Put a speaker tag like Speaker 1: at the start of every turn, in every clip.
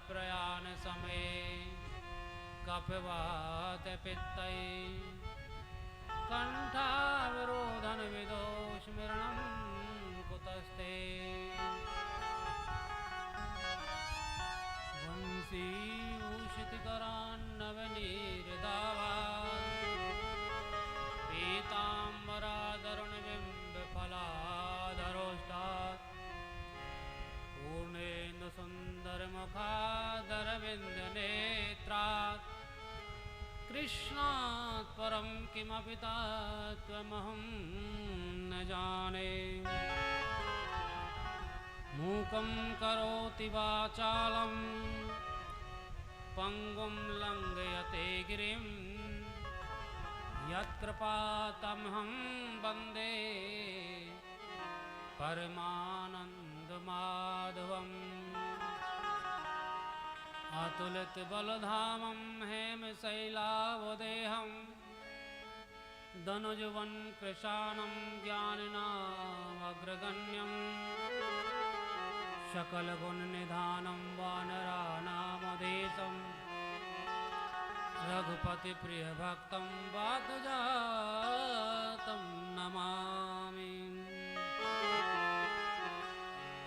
Speaker 1: प्रयाण समय कपिवात पित्तै कंठावरोधन विदोषमिरणं कुतस्ते वंशी उषितकरान्नवनीरदावा पीताम्बरादरुणबिम्बफलाधरोष्टात् पूर्णेन्दु सुन्दरमुखादरविन्दनेत्रात् कृष्णात् परं किमपि तत्त्वमहं न जाने मूकं करोति वाचालं पंगुं लंघयते गिरिं यत्कृपातमहं वन्दे परमानन्दमाधवम् अतुलितबलधामं हेमशैलावदेहं दनुजवन् कृशानं ज्ञानिनामग्रगण्यं सकलगुणनिधानं वानराणामधीशं रघुपतिप्रियभक्तं वातजातं नमामि।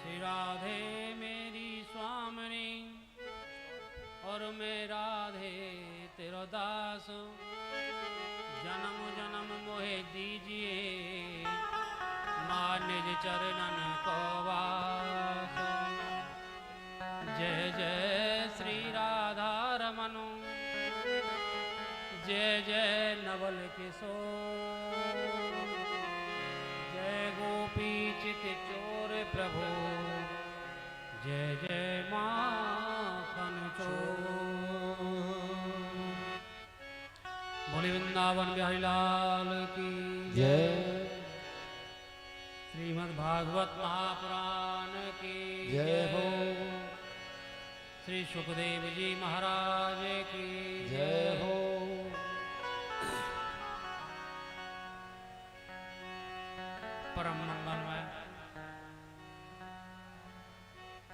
Speaker 1: श्री राधे मेरी स्वामिनी और मैं राधे तेरो दास, जन्म जन्म मोहे दीजिए मां निज चरणन को वास। जय जय श्री राधा रमन, जय जय नवल किशोर, जय गोपी चित चोर प्रभु, जय जय माखन चोर। बोले वृंदावन बिहारी लाल की जय। श्रीमद् भागवत महापुराण की जय हो। श्री सुखदेव जी महाराज की जय हो। परम मंगलमय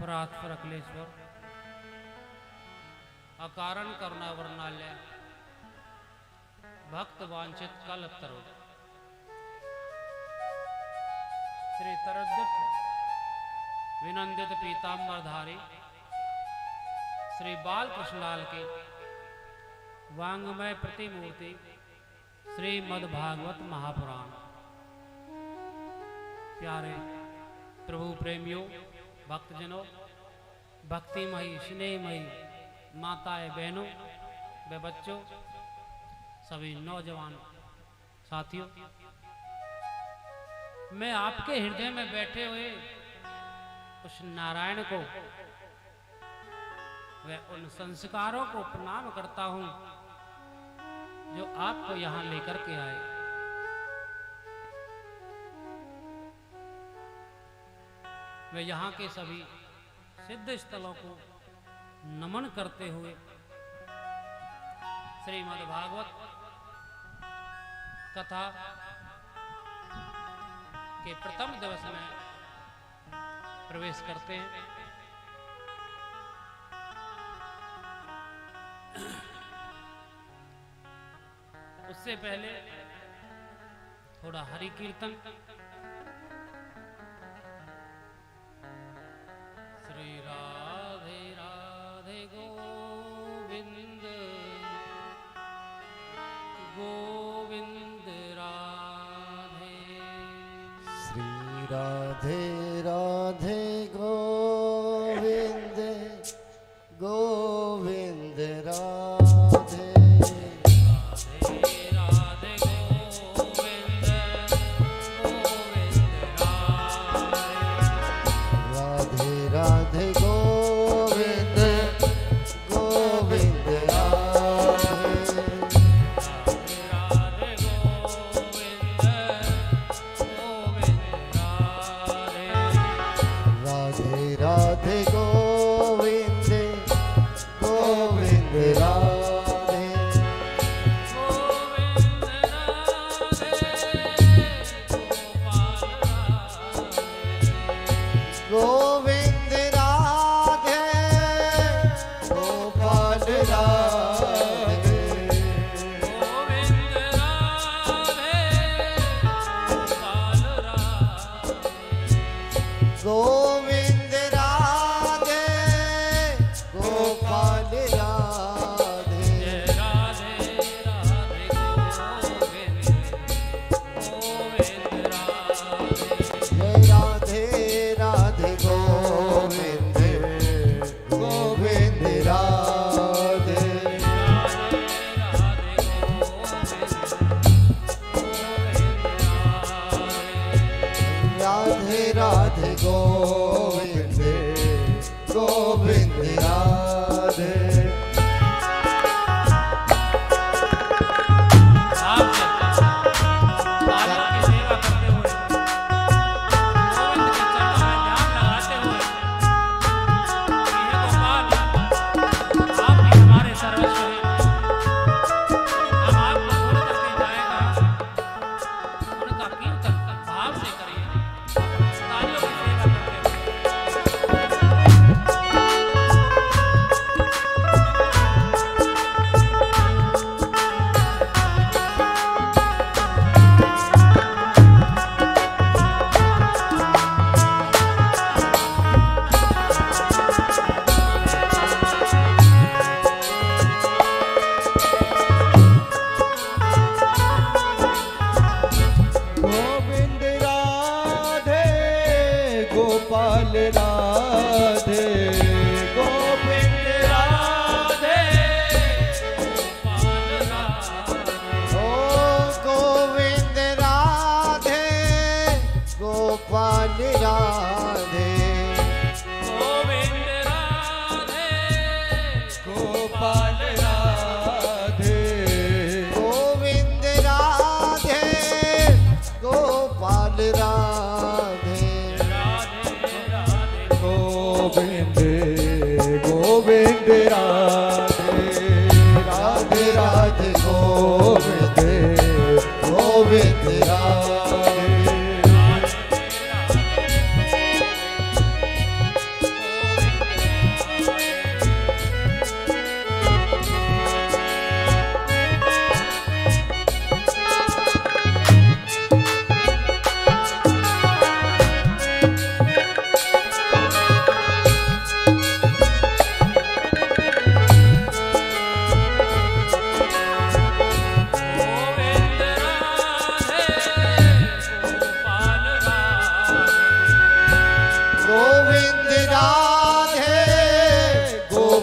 Speaker 1: परात्पर अखिलेश्वर अकारण करुणा वर्णाल्य भक्त वांछित कल्पतरु श्री तरद्दुत विनंदित पीताम्बरधारी श्री बाल कृष्णलाल की वांगमय प्रतिमूर्ति श्रीमद् भागवत महापुराण। प्यारे प्रभु प्रेमियों, भक्तजनों, भक्तिमयी स्नेहमयी माताएं बहनों व बच्चों, सभी नौजवान साथियों, मैं आपके हृदय में बैठे हुए उस नारायण को व उन संस्कारों को प्रणाम करता हूं जो आपको यहां लेकर के आए। वे यहाँ के सभी सिद्ध स्थलों को नमन करते हुए श्रीमद् भागवत कथा के प्रथम दिवस में प्रवेश करते हैं। उससे पहले थोड़ा हरि कीर्तन। श्री राधे राधे गोविंद गोविंद राधे।
Speaker 2: श्री राधे राधे गोविंद गोविंद राधे। राधे गोविंद गोविंद राधे। राधे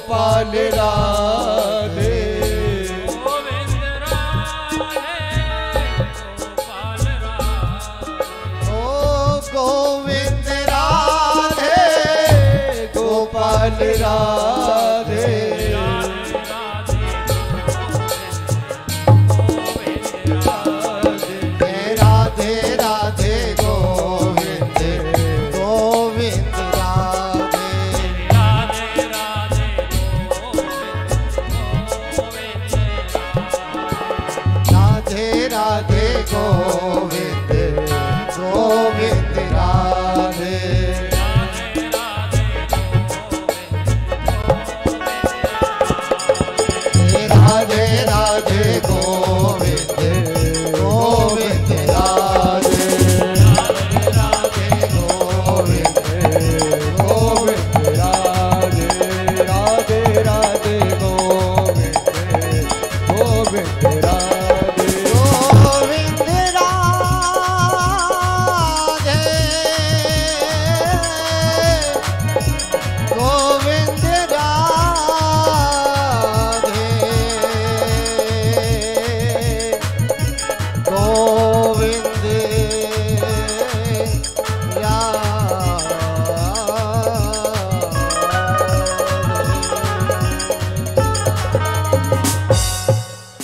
Speaker 2: गोपाल राधे
Speaker 1: गोविंद राधे गोपाल राधे
Speaker 2: ओ गोविंद राधे गोपाल राधे
Speaker 1: राधे राधे गोविंद राधे
Speaker 2: राधे राधे गोविंद गोविंद राधे
Speaker 1: राधे राधे गोविंद
Speaker 2: राधे राधे गोविंद गोविंद राधे
Speaker 1: राधे राधे
Speaker 2: राधे गोविंद गोविंद राधे राधे गोविंद गोविंद राधे राधे राधे गोविंद गोविंद राधे गोविंद राधे गोविंद राधे गोविंद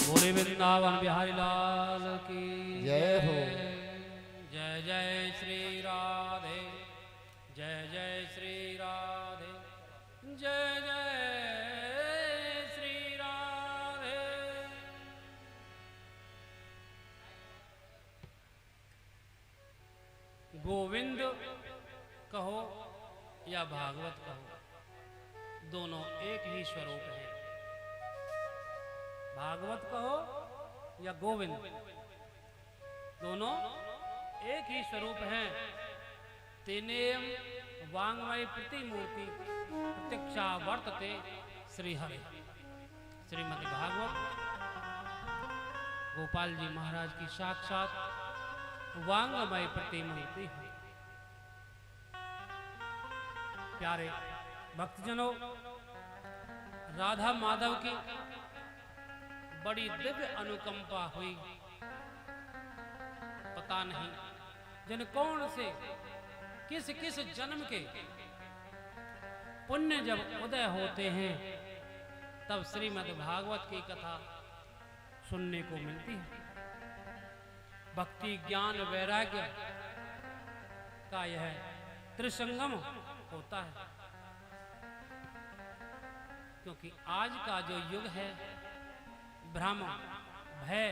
Speaker 1: बोले वृंदावन बिहारी लाल की
Speaker 2: जय हो।
Speaker 1: जय जय श्री राधे जय जय श्री राधे जय जय श्री राधे। गोविंद कहो या भागवत कहो, दोनों एक ही स्वरूप है। भागवत कहो या गोविंद, दोनों एक ही स्वरूप हैं। तेनेम वांग्मय प्रतिमूर्ति प्रत्यक्षा वर्तते श्रीहरि। श्रीमद् भागवत गोपाल जी महाराज की साक्षात वांग्मय प्रतिमूर्ति है। प्यारे भक्तजनों, राधा माधव की बड़ी दिव्य अनुकंपा हुई। पता नहीं जन कौन से किस किस जन्म के पुण्य जब उदय होते हैं, तब श्रीमद् भागवत की कथा सुनने को मिलती है। भक्ति ज्ञान वैराग्य का यह त्रिसंगम होता है। क्योंकि आज का जो युग है, भ्रम भय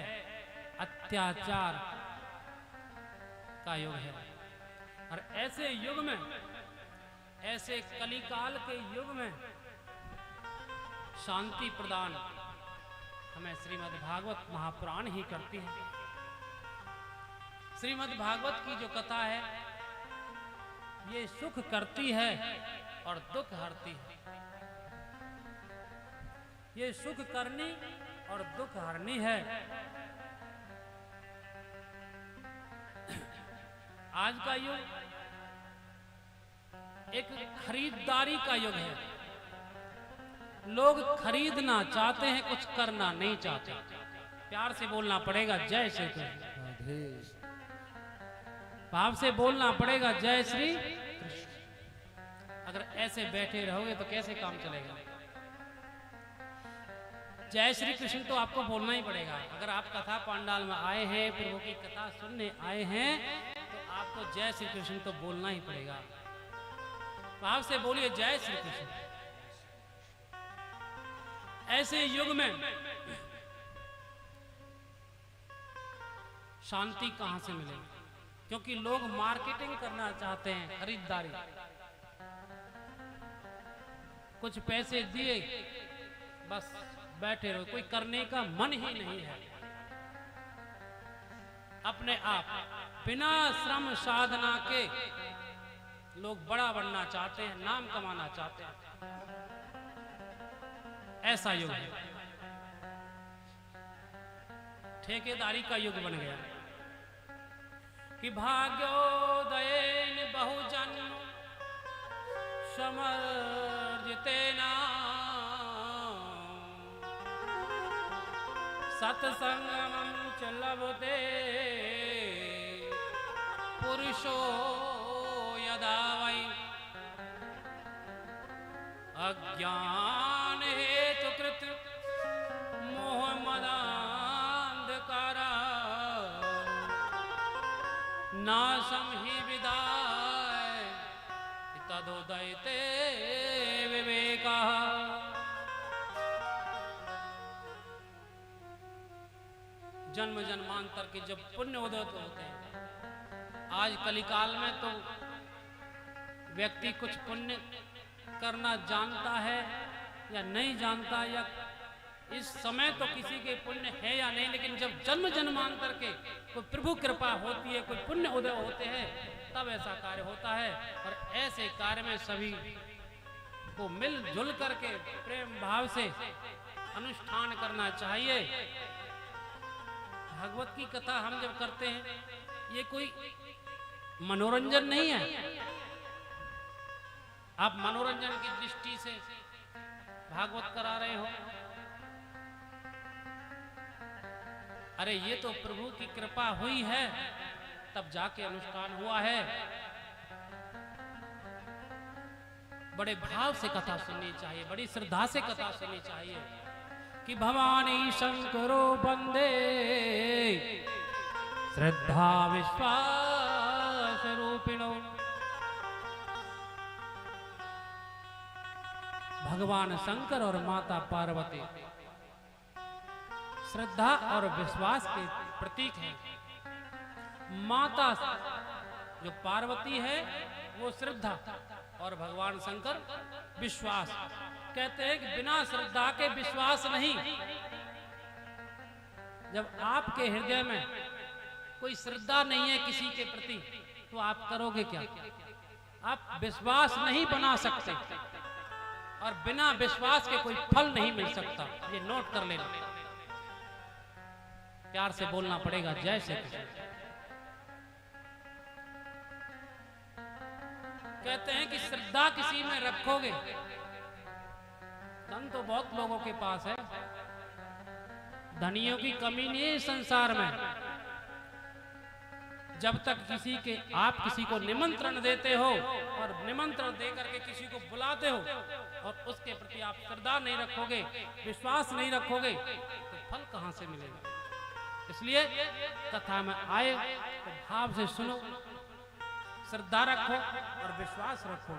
Speaker 1: अत्याचार का युग है। और ऐसे युग में, ऐसे कलिकाल के युग में शांति प्रदान हमें श्रीमद् भागवत महापुराण ही करती है। श्रीमद् भागवत की जो कथा है, ये सुख करती है और दुख हरती है। ये सुख करनी और दुख हरनी है। आज का युग एक खरीदारी का युग है। लोग खरीदना चाहते हैं, कुछ करना नहीं चाहते। प्यार से बोलना पड़ेगा जय श्री कृष्ण, भाव से बोलना पड़ेगा जय श्री कृष्ण। अगर ऐसे बैठे रहोगे तो कैसे काम चलेगा? जय श्री कृष्ण तो आपको बोलना ही पड़ेगा। अगर आप कथा पंडाल में आए हैं, प्रभु की कथा सुनने आए हैं, तो आपको जय श्री कृष्ण तो बोलना ही पड़ेगा। भाव से बोलिए जय श्री कृष्ण। ऐसे युग में शांति कहां से मिलेगी? क्योंकि लोग मार्केटिंग करना चाहते हैं, खरीदारी। कुछ पैसे दिए, बस बैठे रहो, कोई करने का मन ही नहीं है। अपने आप बिना श्रम साधना के लोग बड़ा बनना चाहते हैं, नाम कमाना चाहते हैं। ऐसा युग है। ठेकेदारी का युग बन गया कि भाग्योदयेन बहुजन समर्जितेना सत्संगमं च लभते पुरुषो यदा वै अज्ञान हेतुकृत मोहमदान्धकारा नाशं हि विदाय तदोदयते विवेकः। जन्म जन्मांतर के जब पुण्य उदय होते हैं, आज कलिकाल में तो व्यक्ति कुछ पुण्य करना जानता है या नहीं जानता, या इस समय तो किसी के पुण्य है या नहीं, लेकिन जब जन्म जन्मांतर के कोई प्रभु कृपा होती है, कोई पुण्य उदय होते हैं, तब ऐसा कार्य होता है। और ऐसे कार्य में सभी को मिलजुल करके प्रेम भाव से अनुष्ठान करना चाहिए। भागवत की कथा हम जब करते हैं, ये कोई मनोरंजन नहीं है। आप मनोरंजन की दृष्टि से भागवत करा रहे हो, अरे ये तो प्रभु की कृपा हुई है तब जाके अनुष्ठान हुआ है। बड़े भाव से कथा सुननी चाहिए, बड़ी श्रद्धा से कथा सुननी चाहिए कि भवानी शंकरो बंदे श्रद्धा विश्वास रूपिणो। भगवान शंकर और माता पार्वती श्रद्धा और विश्वास के प्रतीक हैं। माता जो पार्वती है वो श्रद्धा और भगवान शंकर विश्वास। कहते हैं कि बिना श्रद्धा के विश्वास नहीं। जब आपके हृदय में कोई श्रद्धा नहीं है किसी के प्रति, तो आप करोगे क्या? आप विश्वास नहीं बना सकते, और बिना विश्वास के कोई फल नहीं मिल सकता। ये नोट कर लेना, प्यार से बोलना पड़ेगा। जय श्री कृष्ण। कहते हैं कि श्रद्धा किसी में रखोगे, धन तो बहुत लोगों के पास है, धनियों की कमी नहीं है संसार में। जब तक आप किसी को निमंत्रण देते हो और निमंत्रण देकर के किसी को बुलाते हो और उसके प्रति आप श्रद्धा नहीं रखोगे, विश्वास नहीं रखोगे, तो फल कहां से मिलेगा? इसलिए कथा में आए तो भाव से सुनो, श्रद्धा रखो और विश्वास रखो।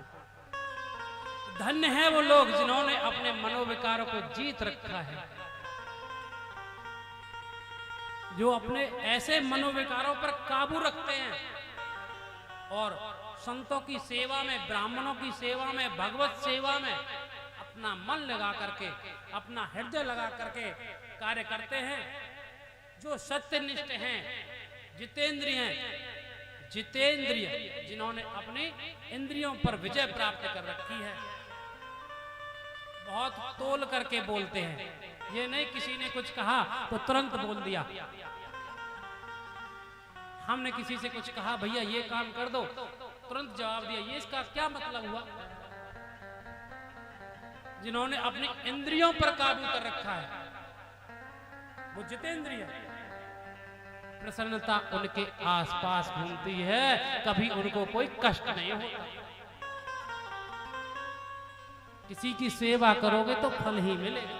Speaker 1: धन्य है वो लोग जिन्होंने अपने मनोविकारों को जीत रखा है, जो अपने ऐसे मनोविकारों पर काबू रखते हैं और संतों की सेवा में, ब्राह्मणों की सेवा में, भगवत सेवा में अपना मन लगा करके, अपना हृदय लगा करके कार्य करते हैं। जो सत्यनिष्ठ हैं, जितेंद्रिय हैं, जितेंद्रिय जिन्होंने अपनी इंद्रियों पर विजय प्राप्त कर रखी है, बहुत तोल करके बोलते हैं। ये नहीं किसी ने कुछ कहा तो तुरंत बोल दिया। हमने किसी से कुछ कहा, भैया ये काम कर दो, तुरंत जवाब दिया। ये इसका क्या मतलब हुआ? जिन्होंने अपनी इंद्रियों पर काबू कर रखा है वो जितेंद्रिय। प्रसन्नता उनके आसपास घूमती है, कभी उनको कोई कष्ट नहीं होता। किसी की सेवा करोगे तो फल ही मिलेगा।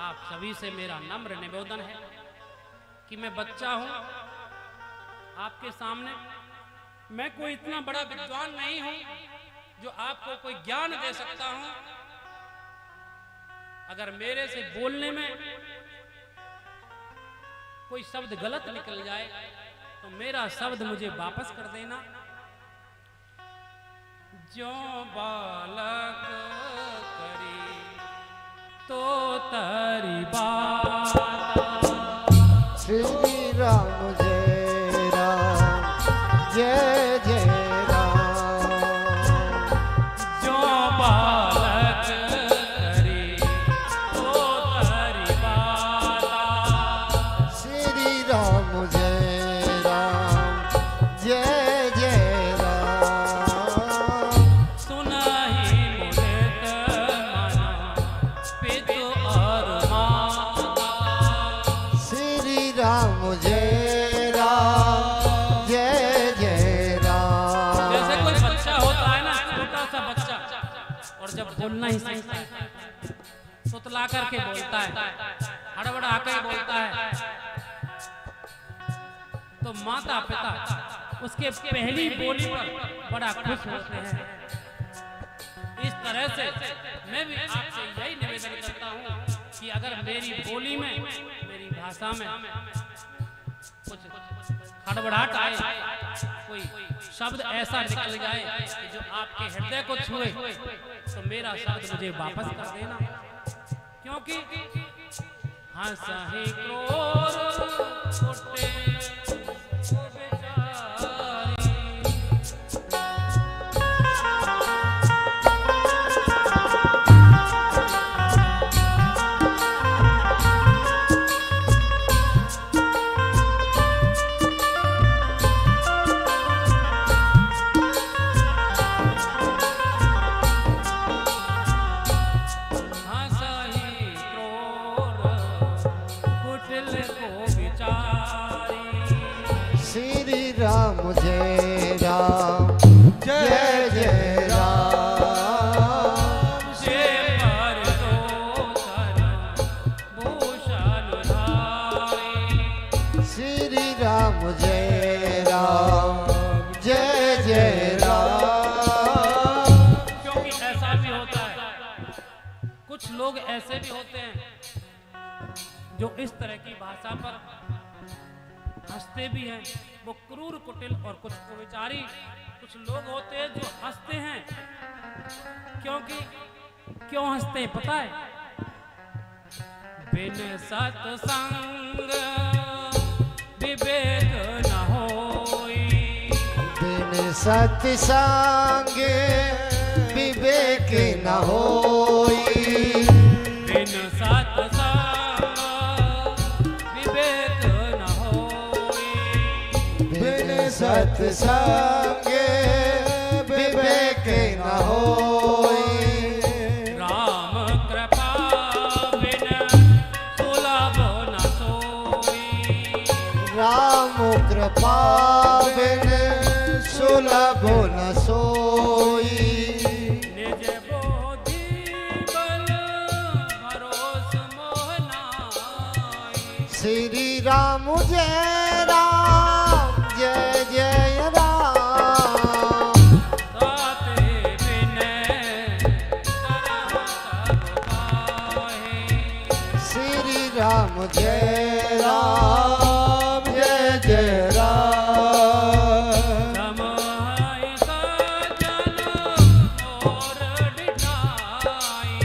Speaker 1: आप सभी से मेरा नम्र निवेदन है कि मैं बच्चा हूं आपके सामने, मैं कोई इतना बड़ा विद्वान नहीं हूं जो आपको कोई ज्ञान दे सकता हूं। अगर मेरे से बोलने में कोई शब्द गलत निकल जाए तो मेरा शब्द मुझे वापस कर देना। जो बालक करी तो तारी बात।
Speaker 2: श्री राम जय राम, जय जय राम।
Speaker 1: जो बालक करी तो तारी बात।
Speaker 2: श्री राम जय राम, जय जय राम।
Speaker 1: सुनाही मुनि जब बोलना ही सीखता है, सुतला करके बोलता है, हड़बड़ा के बोलता है, तो माता पिता उसके पहली बोली पर बड़ा खुश होते हैं। इस तरह से मैं भी आपसे यही निवेदन करता हूँ कि अगर मेरी बोली में, मेरी भाषा में कुछ हड़बड़ाहट आए, कोई शब्द ऐसा निकल जाए कि जो आपके हृदय को छुए, तो मेरा शब्द मुझे वापस कर देना, क्योंकि हंसहि क्रोध उठे
Speaker 2: राम जय राम जय जय राम
Speaker 1: से पर दोषन भूषण धारी।
Speaker 2: श्री राम जय राम जय जय राम।
Speaker 1: क्योंकि ऐसा भी होता है, कुछ लोग ऐसे भी होते हैं जो इस तरह की भाषा पर हंसते भी हैं, वो क्रूर कुटिल और कुछ कुविचारी कुछ लोग होते हैं जो हंसते हैं। क्योंकि क्यों हंसते हैं पता है? बिन सत्संग विवेक न होई,
Speaker 2: बिन सत्संग विवेक न होई,
Speaker 1: बिन सत्संग विवेक न होई,
Speaker 2: बिन सत्संग विवेक न होई।
Speaker 1: राम कृपा बिन सुलभ न सोई,
Speaker 2: राम कृपा बिन सुलभ न सोई।
Speaker 1: निज बोधि बल भरोस मोह नाई।
Speaker 2: श्री राम जय राम जय जय राम।
Speaker 1: ताते बिनय करम सब पाहि,
Speaker 2: श्री राम जय राम जय जय राम।
Speaker 1: समहि सजन मोर डिठाई,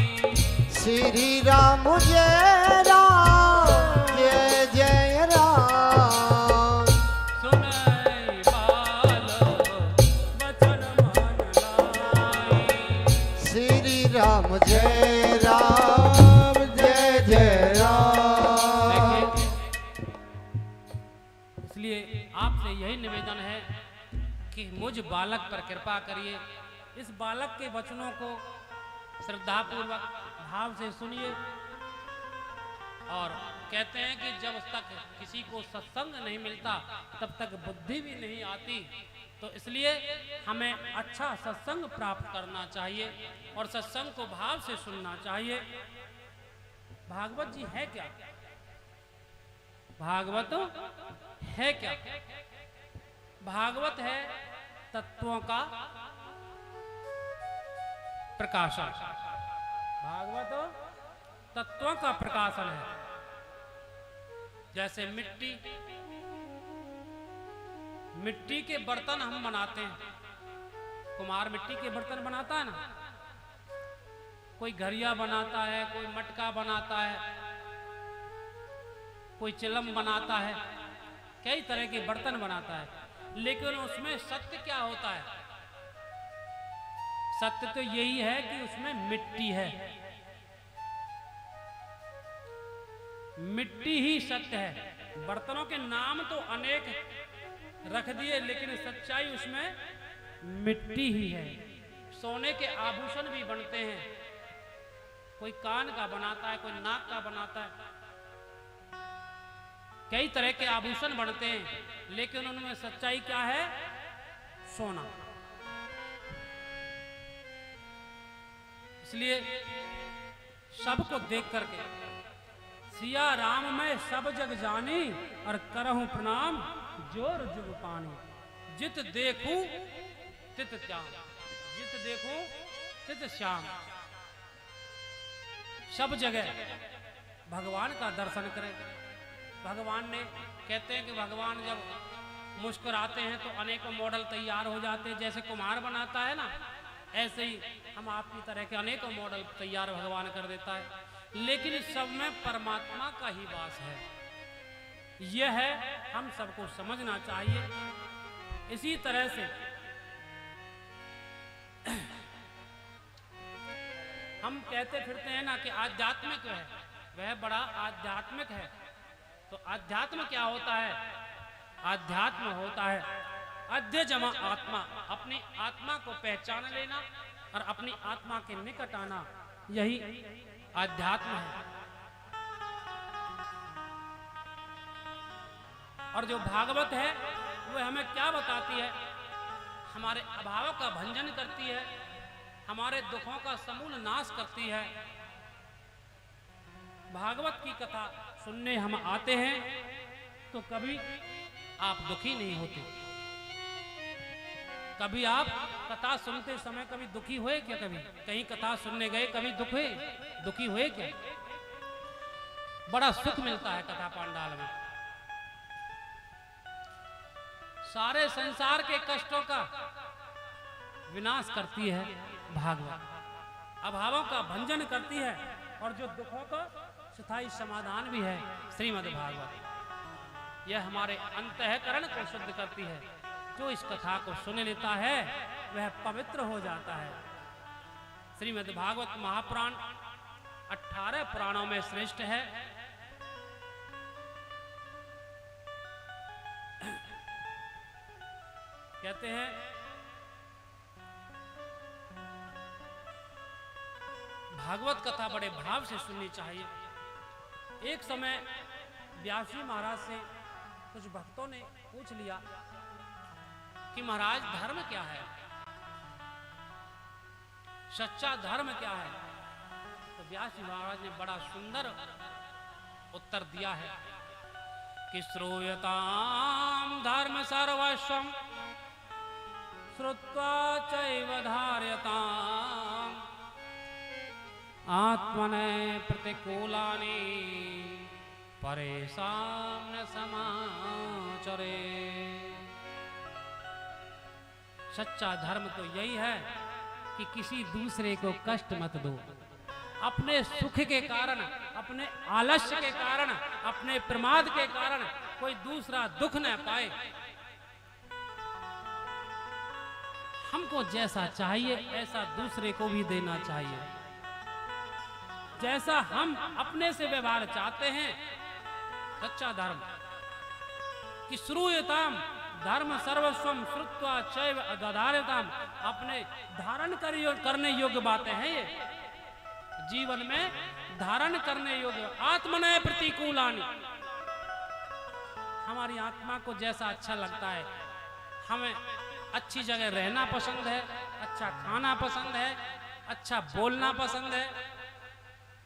Speaker 2: श्री राम जय राम जय जय राम।
Speaker 1: सुनहि बाल बचन मन लाई।
Speaker 2: श्री राम जय राम जय जय राम।
Speaker 1: इसलिए आपसे यही निवेदन है कि मुझ बालक पर कृपा करिए, इस बालक के वचनों को श्रद्धापूर्वक भाव से सुनिए। और कहते हैं कि जब तक किसी को सत्संग नहीं मिलता तब तक बुद्धि भी नहीं आती, तो इसलिए हमें अच्छा सत्संग प्राप्त करना चाहिए और सत्संग को भाव से सुनना चाहिए। भागवत जी है क्या? भागवत है क्या? भागवत है तत्वों का प्रकाशन। भागवत तत्वों का प्रकाशन है। जैसे मिट्टी के बर्तन हम बनाते हैं, कुम्हार मिट्टी के बर्तन बनाता है ना, कोई घड़िया बनाता है, कोई मटका बनाता है, कोई चिलम बनाता है, कई तरह के बर्तन बनाता है, लेकिन उसमें सत्य क्या होता है? सत्य तो यही है कि उसमें मिट्टी है, मिट्टी ही सत्य है। बर्तनों के नाम तो अनेक रख दिए, लेकिन सच्चाई उसमें मिट्टी ही है। सोने के आभूषण भी बनते हैं, कोई कान का बनाता है, कोई नाक का बनाता है, कई तरह के आभूषण बनते हैं, लेकिन उनमें सच्चाई क्या है? सोना। इसलिए सबको देख करके सिया राम में सब जग जानी और करहूं प्रणाम जोर जुग पानी। जित देखूं तित श्याम, जित देखूं तित श्याम। सब जगह भगवान का दर्शन करें। भगवान ने कहते हैं कि भगवान जब मुस्कुराते हैं तो अनेकों मॉडल तैयार हो जाते हैं। जैसे कुम्हार बनाता है ना, ऐसे ही हम आपकी तरह के अनेकों मॉडल तैयार भगवान कर देता है। लेकिन सब में परमात्मा का ही वास है, यह है हम सबको समझना चाहिए। इसी तरह से हम कहते फिरते हैं ना कि आध्यात्मिक है, वह बड़ा आध्यात्मिक है। तो आध्यात्म क्या होता है? आध्यात्म होता है अध्य जमा आत्मा, अपनी आत्मा को पहचान लेना और अपनी आत्मा के निकट आना, यही आध्यात्म है। और जो भागवत है वह हमें क्या बताती है? हमारे अभाव का भंजन करती है, हमारे दुखों का समूल नाश करती है। भागवत की कथा सुनने हम आते हैं तो कभी आप दुखी नहीं होते। कभी आप कथा सुनते समय कभी दुखी हुए क्या? कभी कहीं कथा सुनने गए कभी दुखी हुए क्या? बड़ा सुख मिलता है कथा पांडाल में। सारे संसार के कष्टों का विनाश करती है भागवत, अभावों का भंजन करती है और जो दुखों का स्थायी समाधान भी है श्रीमद् भागवत। यह हमारे अंतःकरण को शुद्ध करती है। जो इस कथा को सुन लेता है वह पवित्र हो जाता है। श्रीमद् भागवत महापुराण 18 पुराणों में श्रेष्ठ है। कहते हैं भागवत कथा बड़े भाव से सुननी चाहिए। एक समय व्यास जी महाराज से कुछ भक्तों ने पूछ लिया कि महाराज धर्म क्या है, सच्चा धर्म क्या है? तो व्यास जी महाराज ने बड़ा सुंदर उत्तर दिया है कि श्रूयताम धर्म सर्वस्वम श्रुत्वा चैव धार्यताम आत्मने प्रतिकूलानि परेशान न समाचरे। सच्चा धर्म तो यही है कि किसी दूसरे को कष्ट मत दो। अपने सुख के कारण, अपने आलस्य के कारण, अपने प्रमाद के कारण कोई दूसरा दुख न पाए। हमको जैसा चाहिए ऐसा दूसरे को भी देना चाहिए। जैसा हम अपने से व्यवहार चाहते हैं, सच्चा धर्म कि श्रूयताम धर्म सर्वस्वम श्रुत्वा चैव दधार्यताम, अपने धारण करने योग्य बातें हैं ये, जीवन में धारण करने योग्य। आत्मनय प्रतिकूलानि, हमारी आत्मा को जैसा अच्छा लगता है, हमें अच्छी जगह रहना पसंद है, अच्छा खाना पसंद है, अच्छा बोलना पसंद है,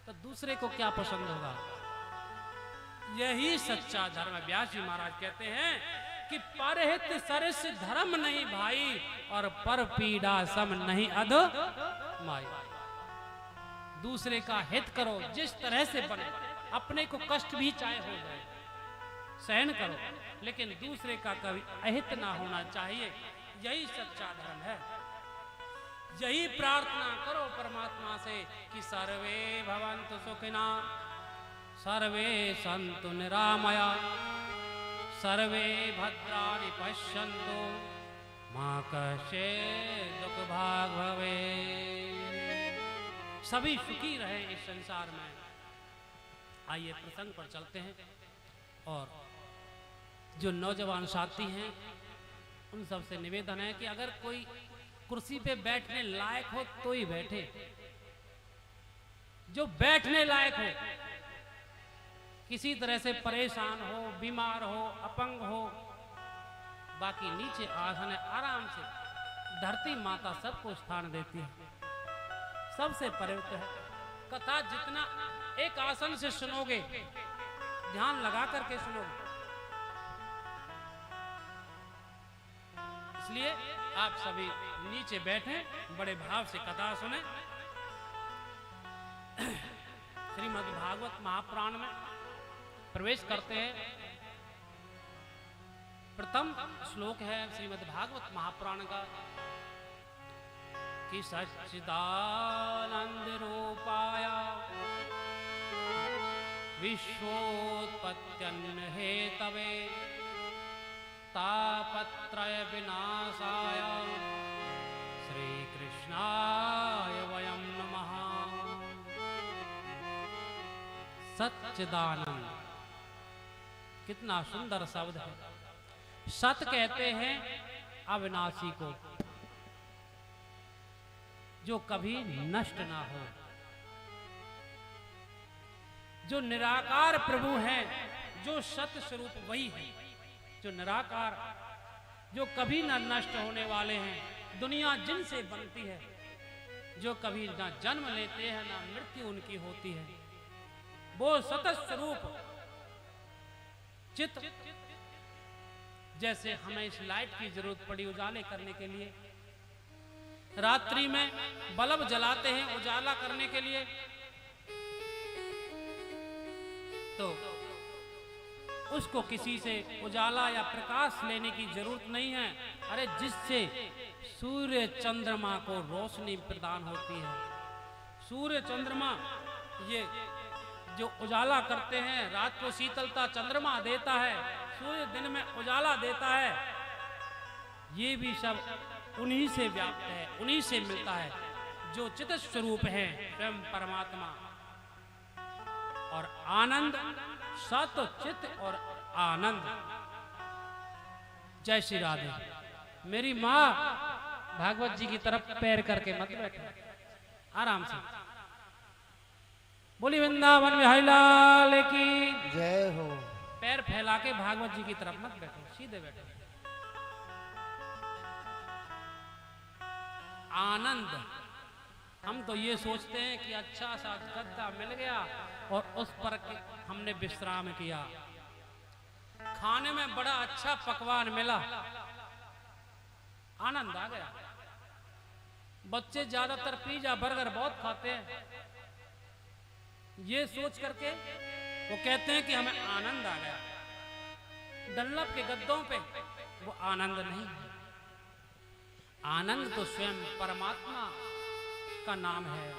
Speaker 1: तो दूसरे को क्या पसंद होगा? यही सच्चा धर्म। व्यास जी महाराज कहते हैं कि परहित सरस धर्म नहीं भाई और पर पीड़ा सम नहीं अध माई। दूसरे का हित करो जिस तरह से बने, अपने को कष्ट भी चाहे हो जाए सहन करो, लेकिन दूसरे का कभी अहित ना होना चाहिए। यही सच्चा धर्म है। यही प्रार्थना करो परमात्मा से कि सर्वे भवन्तु सुखिना सर्वे सन्तु निरामया सर्वे भद्राणि पश्यन्तु मा कश्चित् दुःख भाग् भवेत्। सभी सुखी रहे इस संसार में। आइए प्रसंग पर चलते हैं। और जो नौजवान साथी हैं उन सबसे निवेदन है कि अगर कोई कुर्सी पे बैठने लायक हो तो ही बैठे, जो बैठने लायक हो, किसी तरह से परेशान हो, बीमार हो, अपंग हो, बाकी नीचे आसन है, आराम से। धरती माता सबको स्थान देती है, सबसे पवित्र है। कथा जितना एक आसन से सुनोगे, ध्यान लगा करके सुनोगे, इसलिए आप सभी नीचे बैठें, बड़े भाव से कथा सुने। श्रीमद् भागवत महापुराण में प्रवेश करते हैं। प्रथम श्लोक है श्रीमद् भागवत महापुराण का कि सच्चिदानंद रूपाय विश्वोत्पत्त्यन्न हेतवे तापत्रय विनाशाय श्री कृष्णाय वयं नमः। सच्चिदानंद कितना सुंदर शब्द है। सत कहते हैं अविनाशी को, जो कभी नष्ट ना हो, जो निराकार प्रभु हैं, जो सत स्वरूप वही है, जो निराकार, जो कभी ना नष्ट होने वाले हैं। दुनिया जिनसे बनती है, जो कभी ना जन्म लेते हैं ना मृत्यु उनकी होती है, वो सत स्वरूप चित। जैसे हमें इस लाइट की जरूरत पड़ी उजाले करने के लिए, रात्रि में बल्ब जलाते हैं उजाला करने के लिए, तो उसको किसी से उजाला या प्रकाश लेने की जरूरत नहीं है। अरे जिससे सूर्य चंद्रमा को रोशनी प्रदान होती है, सूर्य चंद्रमा ये जो उजाला करते हैं, रात को शीतलता चंद्रमा देता है, सूर्य दिन में उजाला देता है, ये भी सब उन्हीं से व्याप्त है, उन्हीं से मिलता है, जो चित स्वरूप है स्वयं परमात्मा। और आनंद, सत चित और आनंद। जय श्री राधे। मेरी माँ भागवत जी की तरफ पैर करके मत बैठो, आराम से। बोली वृंदावन बिहारी लाल की
Speaker 2: जय हो।
Speaker 1: पैर फैला के भागवत जी की तरफ मत बैठो, सीधे बैठो। आनंद, हम तो ये सोचते हैं कि अच्छा सा गद्दा मिल गया और उस पर हमने विश्राम किया, खाने में बड़ा अच्छा पकवान मिला, आनंद आ गया। बच्चे ज्यादातर पिज्जा बर्गर बहुत खाते हैं, ये सोच करके वो कहते हैं कि हमें आनंद आ गया। डल्लब के गद्दों पे वो आनंद नहीं है। आनंद तो स्वयं परमात्मा का नाम है।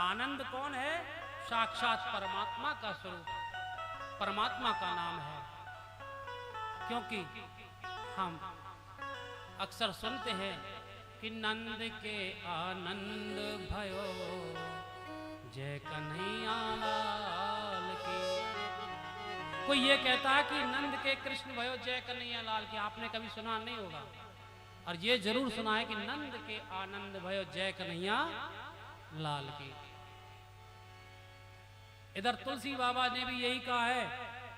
Speaker 1: आनंद कौन है? साक्षात परमात्मा का स्वरूप, परमात्मा का नाम है। क्योंकि हम अक्सर सुनते हैं कि नंद के आनंद भयो जय कन्हैया लाल की। कोई ये कहता है कि नंद के कृष्ण भयो जय कन्हैया लाल की, आपने कभी सुना नहीं होगा। और ये जरूर सुना है कि नंद के आनंद भयो जय कन्हैया लाल की। इधर तुलसी बाबा ने भी यही कहा है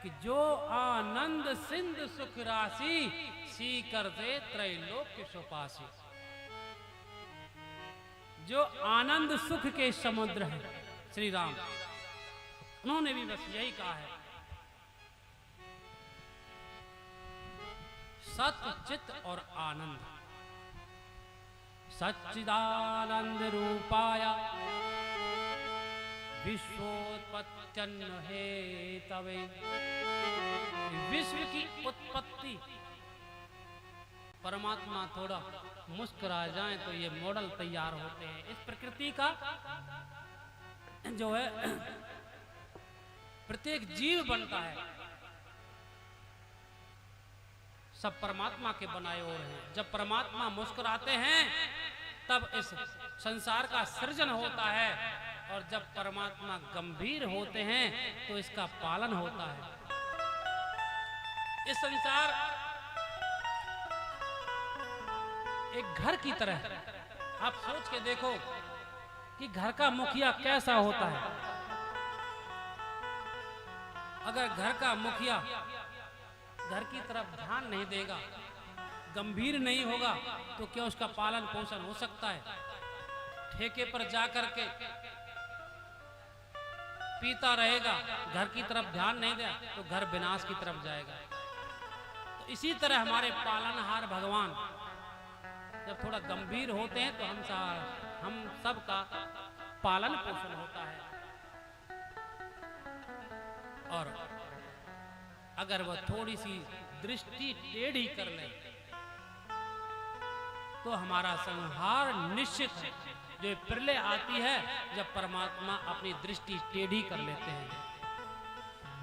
Speaker 1: कि जो आनंद सिंध सुख राशि सी कर दे त्रैलोक्य सुपासी। जो आनंद सुख के समुद्र है श्री राम, उन्होंने भी बस यही कहा है, सत चित और आनंद। सच्चिदानंद रूपाय विश्वोत्पत्त्यन्न हेतवे। विश्व की उत्पत्ति, परमात्मा थोड़ा मुस्कुरा जाए तो ये मॉडल तैयार होते हैं। इस प्रकृति का जो है प्रत्येक जीव बनता है, सब परमात्मा के बनाए और हैं। जब परमात्मा मुस्कुराते हैं तब इस संसार का सृजन होता है, और जब परमात्मा गंभीर होते हैं तो इसका पालन होता है। इस संसार एक घर की तरह है। आप सोच के देखो कि घर का मुखिया कैसा होता है। अगर घर का मुखिया घर की तरफ ध्यान नहीं देगा, गंभीर नहीं होगा तो क्या उसका पालन पोषण हो सकता है? ठेके पर जाकर के पीता रहेगा, घर की तरफ ध्यान नहीं देगा तो घर विनाश की तरफ जाएगा। तो इसी तरह हमारे पालनहार भगवान जब थोड़ा गंभीर होते हैं तो हम सब का पालन पोषण होता है। और अगर वह थोड़ी सी दृष्टि टेढ़ी कर ले तो हमारा संहार निश्चित है। जो प्रलय आती है जब परमात्मा अपनी दृष्टि टेढ़ी कर लेते हैं।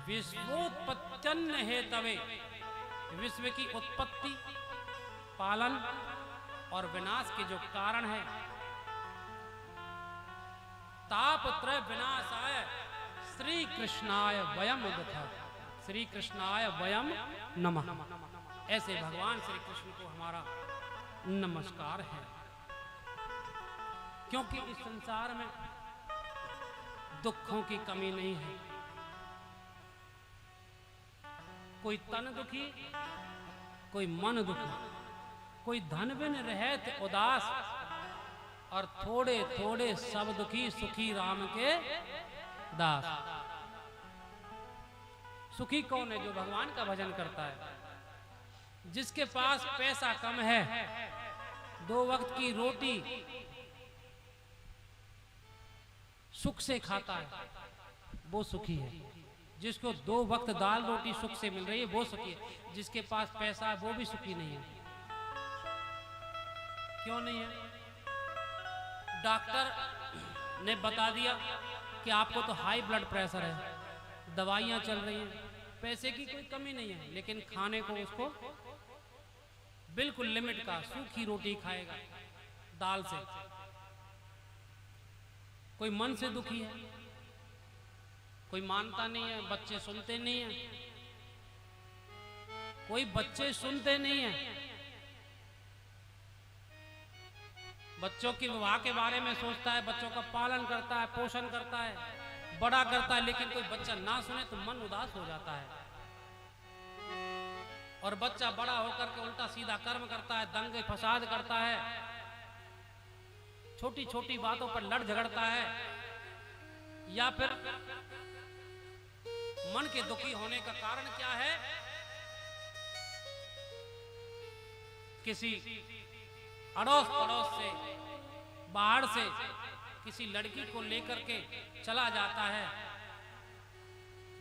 Speaker 1: विश्वोत्पत्त्यन्न हेतवे, विश्व की उत्पत्ति, पालन और विनाश के जो कारण है, तापत्रय विनाशाय श्री कृष्णाय वयम उद्धा, श्री कृष्णाय वयम नमः। ऐसे भगवान श्री कृष्ण को हमारा नमस्कार है, क्योंकि इस संसार में दुखों की कमी नहीं है। कोई तन दुखी, कोई मन दुखी, कोई धन बिन रहत उदास, और थोड़े थोड़े सब दुखी सुखी राम के दास। सुखी कौन है? जो भगवान का भजन करता है। जिसके पास पैसा कम है, 2 वक्त की रोटी सुख से खाता है, वो सुखी है। जिसको 2 वक्त दाल रोटी सुख से मिल रही है वो सुखी है। जिसके पास पैसा है वो भी सुखी नहीं है। क्यों नहीं है? डॉक्टर ने बता दिया कि आपको तो हाई ब्लड प्रेशर है, दवाइयां चल रही हैं, पैसे की कोई कमी नहीं है, लेकिन खाने को उसको बिल्कुल लिमिट का सूखी रोटी खाएगा दाल से। कोई मन से दुखी है, कोई मानता नहीं है, बच्चे सुनते नहीं है, कोई बच्चे सुनते नहीं है। बच्चों की विवाह के बारे में सोचता है, बच्चों का पालन करता है, पोषण करता है, बड़ा करता है, लेकिन कोई बच्चा ना सुने तो मन उदास हो जाता है। और बच्चा बड़ा होकर के उल्टा सीधा कर्म करता है, दंगे फसाद करता है, छोटी छोटी बातों पर लड़ झगड़ता है, या फिर मन के दुखी होने का कारण क्या है? किसी अड़ोस पड़ोस से, बाहर से किसी लड़की को लेकर के चला जाता है।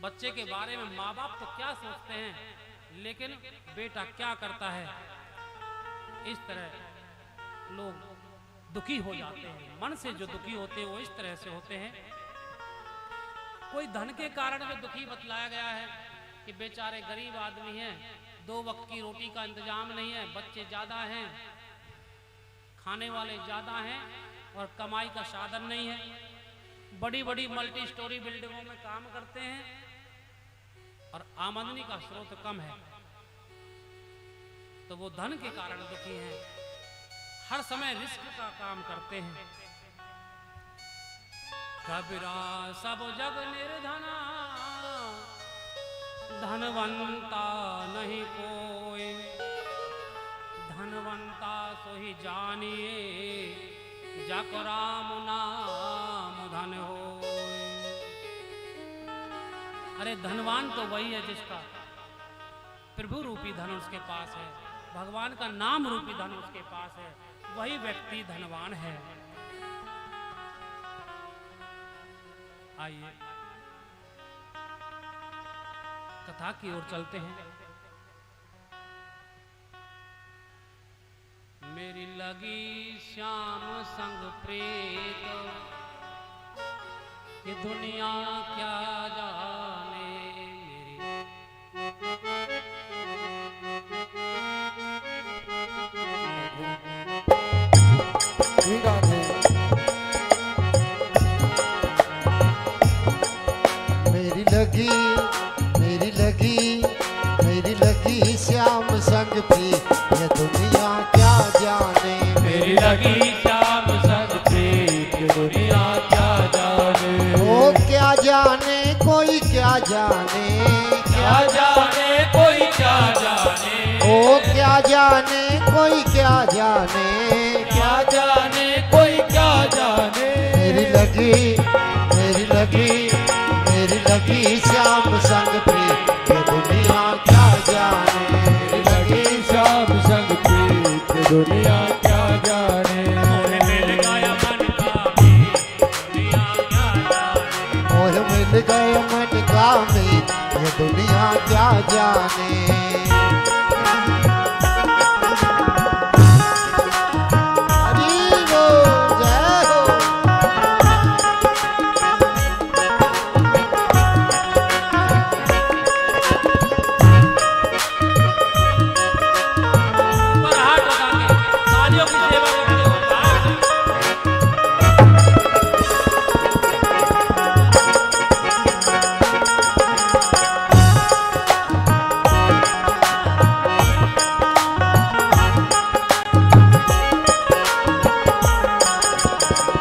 Speaker 1: बच्चे के बारे में माँ बाप तो क्या सोचते हैं, लेकिन बेटा क्या करता है? इस तरह लोग दुखी हो जाते हैं। मन से जो दुखी होते हैं वो इस तरह से होते हैं। कोई धन के कारण जो दुखी बतलाया गया है कि बेचारे गरीब आदमी हैं, 2 वक्त की रोटी का इंतजाम नहीं है, बच्चे ज्यादा हैं, खाने वाले ज्यादा हैं और कमाई का साधन नहीं है। बड़ी बड़ी मल्टी स्टोरी बिल्डिंगों में काम करते हैं और आमदनी का स्रोत कम है, तो वो धन के कारण दुखी हैं। हर समय रिस्क का काम करते हैं। कबीरा सब जग निर्धना, धनवंता नहीं कोई, धनवंता सो ही जानिए, जक राम नाम धन हो। अरे धनवान तो वही है जिसका प्रभु रूपी धन उसके पास है, भगवान का नाम रूपी धन उसके पास है, वही व्यक्ति धनवान है। आइए कथा की ओर चलते हैं। मेरी लगी श्याम संग प्रीत, ये दुनिया क्या जाने
Speaker 2: मेरी लगी श्याम संग प्रीत, ये दुनिया क्या जाने।
Speaker 1: मेरी लगी श्याम संग प्रीत, ये दुनिया क्या जाने।
Speaker 2: ओ क्या जाने कोई क्या जाने,
Speaker 1: क्या जाने कोई क्या जाने,
Speaker 2: ओ क्या जाने कोई क्या जाने,
Speaker 3: क्या जाने कोई क्या जाने।
Speaker 2: मेरी लगी श्याम संग प्रीत ये दुनिया क्या जाने।
Speaker 3: मेरी लगी श्याम संग प्रीत ये दुनिया क्या जाने।
Speaker 1: मोहे मिल गया मन का मीत दुनिया क्या जाने।
Speaker 2: मोह मिल गए मन का मीत ये दुनिया क्या जाने। हरि बोल, जय हो।
Speaker 1: पर हाथ लगा के तालियों की सेवा करते हो हाथ।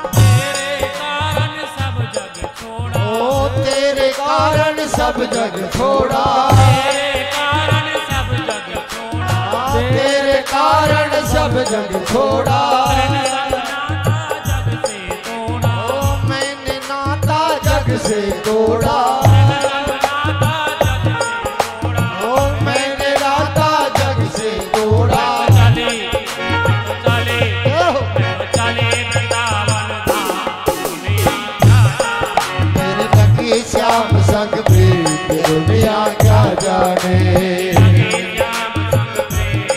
Speaker 1: तेरे कारण सब जग छोड़ा।
Speaker 2: ओ तेरे कारण सब जग छोड़ा।
Speaker 1: तेरे कारण सब जग छोड़ा।
Speaker 2: तेरे कारण सब जग छोड़ा।
Speaker 1: मैंने नाता जग से तोड़ा।
Speaker 2: ओ मैंने नाता जग से तोड़ा।
Speaker 1: नाता जग से तोड़ा।
Speaker 2: ओ मैंने नाता जग से तोड़ा।
Speaker 1: चले चले चले वृंदावन धाम दुनिया क्या जाने।
Speaker 2: मेरी लगी श्याम संग प्रीत ये दुनिया क्या जाने।
Speaker 1: लगे श्याम संग प्रेम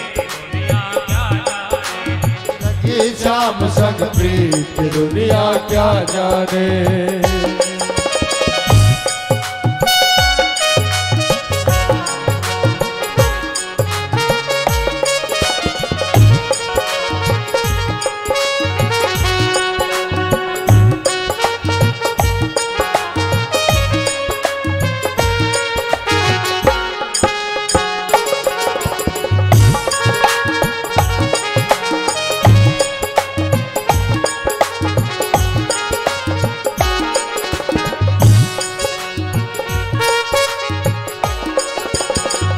Speaker 1: दुनिया क्या जाने।
Speaker 3: लगी श्याम संग प्रीत ये दुनिया क्या जाने।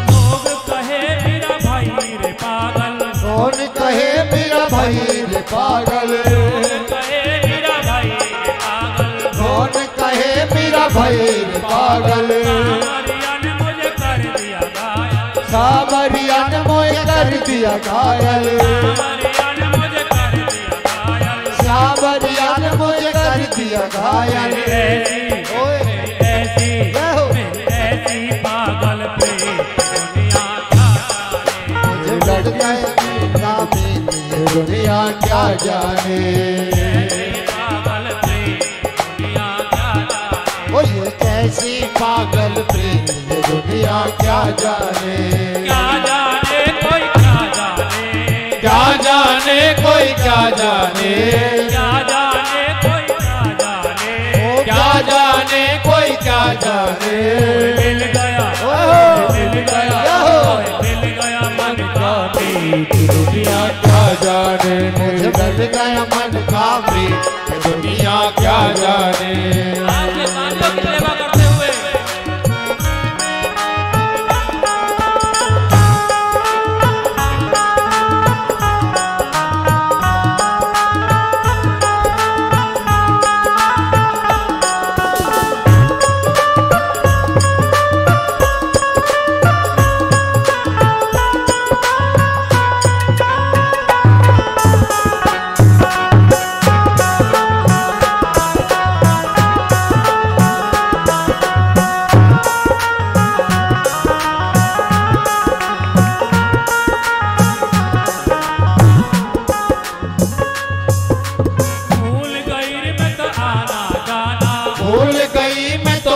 Speaker 1: लोग कहे मेरा भाई रे पागल।
Speaker 2: कौन कहे मेरा भाई रे पागल।
Speaker 1: लोग कहे मेरा भाई रे पागल।
Speaker 2: कौन कहे मेरा भाई रे पागल।
Speaker 1: सावरिया ने मुझे कर दिया घायल।
Speaker 2: सावरिया ने मुझे कर दिया घायल।
Speaker 1: सावरिया ने मुझे कर दिया घायल।
Speaker 2: सावरिया ने मुझे कर दिया घायल।
Speaker 1: ऐसी
Speaker 2: ओए
Speaker 1: ऐसी
Speaker 2: जय हो।
Speaker 1: ऐसी पागल प्रेम दुनिया क्या जाने।
Speaker 2: मुझे लड़ गए ना मीत ये दुनिया क्या जाने।
Speaker 1: पागल प्रेम दुनिया क्या जाने।
Speaker 2: ओ ये कैसी पागल प्रीत ये दुनिया क्या जाने।
Speaker 1: क्या जाने कोई क्या जाने।
Speaker 3: क्या जाने कोई क्या जाने।
Speaker 1: क्या जाने कोई क्या जाने।
Speaker 3: क्या जाने कोई क्या जाने।
Speaker 1: मिल गया मिल गया मिल गया मन का मीत दुनिया
Speaker 3: क्या जाने।
Speaker 2: मुझे मिल गया मन का प्रीत ये दुनिया क्या जाने।
Speaker 1: आपके तालियों की सेवा करते हुए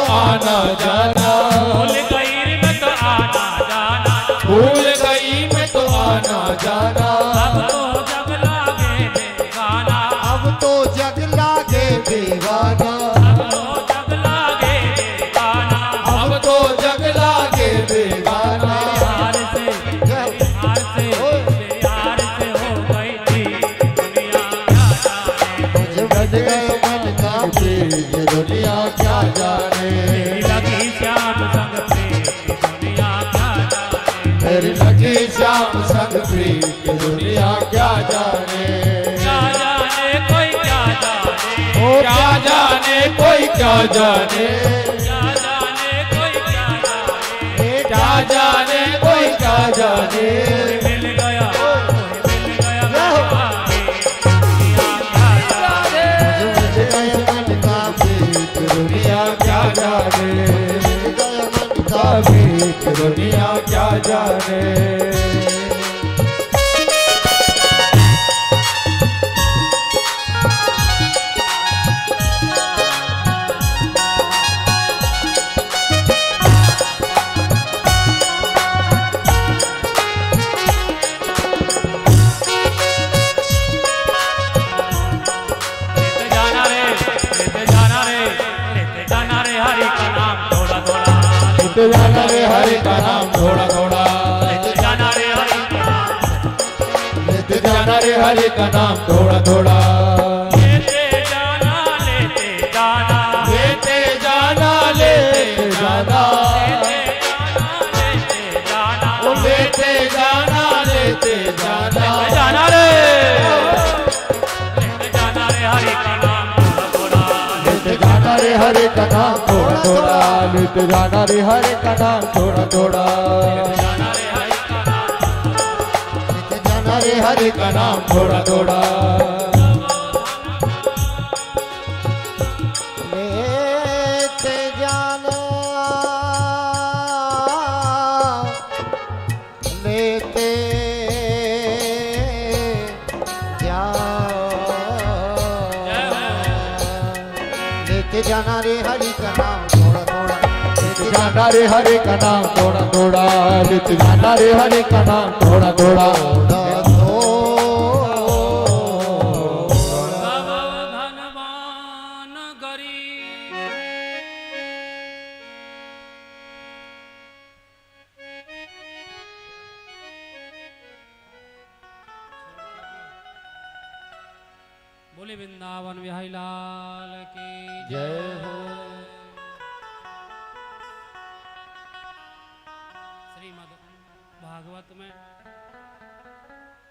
Speaker 3: आना जाना,
Speaker 1: भूल गई मैं तो आना जाना,
Speaker 3: भूल गई मैं तो आना जाना।
Speaker 1: अब तो जग लागे बेगाना,
Speaker 2: अब तो जग लागे दीवाना।
Speaker 1: अब तो जग लागे बेगाना।
Speaker 3: अब तो जग लागे बेगाना।
Speaker 1: हार से हो गई थी दुनिया क्या जाने।
Speaker 2: मुझे बज गए मन का प्रेम, ये दुनिया क्या जाने।
Speaker 1: मेरी लगी श्याम संग प्रेम की दुनिया क्या जाने।
Speaker 3: मेरी लगी श्याम संग प्रीत की दुनिया क्या जाने,
Speaker 1: क्या जाने कोई क्या जाने,
Speaker 3: क्या जाने कोई क्या जाने।
Speaker 1: मिल गया
Speaker 2: मन का मीत
Speaker 3: दुनिया क्या जाने,
Speaker 2: मन का
Speaker 3: मीत दुनिया क्या जाने। लेते जाना रे हरि का नाम थोड़ा थोड़ा,
Speaker 1: लेते जाना रे हरि का नाम,
Speaker 3: लेते जाना रे हरि का नाम थोड़ा थोड़ा।
Speaker 1: लेते जाना लेते जाना,
Speaker 3: लेते जाना लेते जाना,
Speaker 1: लेते जाना
Speaker 3: ओ लेते जाना लेते जाना।
Speaker 1: लेते जाना रे, लेते जाना रे हरि का नाम थोड़ा थोड़ा,
Speaker 3: लेते जाना रे हरि का नाम थोड़ा थोड़ा, लेते जाना रे हरि का नाम थोड़ा थोड़ा,
Speaker 1: जाना रे हरि का नाम,
Speaker 2: लेते जाना
Speaker 3: रे हरि का नाम थोड़ा थोड़ा।
Speaker 2: लेते जाना लेते लेते जाना रे हरि का नाम थोड़ा थोड़ा, लेते
Speaker 3: जाना रे हरि का नाम थोड़ा थोड़ा, लेते जाना रे हरि का नाम थोड़ा थोड़ा।
Speaker 1: सब धनवान गरीब बोले वृंदावन बिहारी लाल की
Speaker 2: जय हो।
Speaker 1: श्रीमद् भागवत में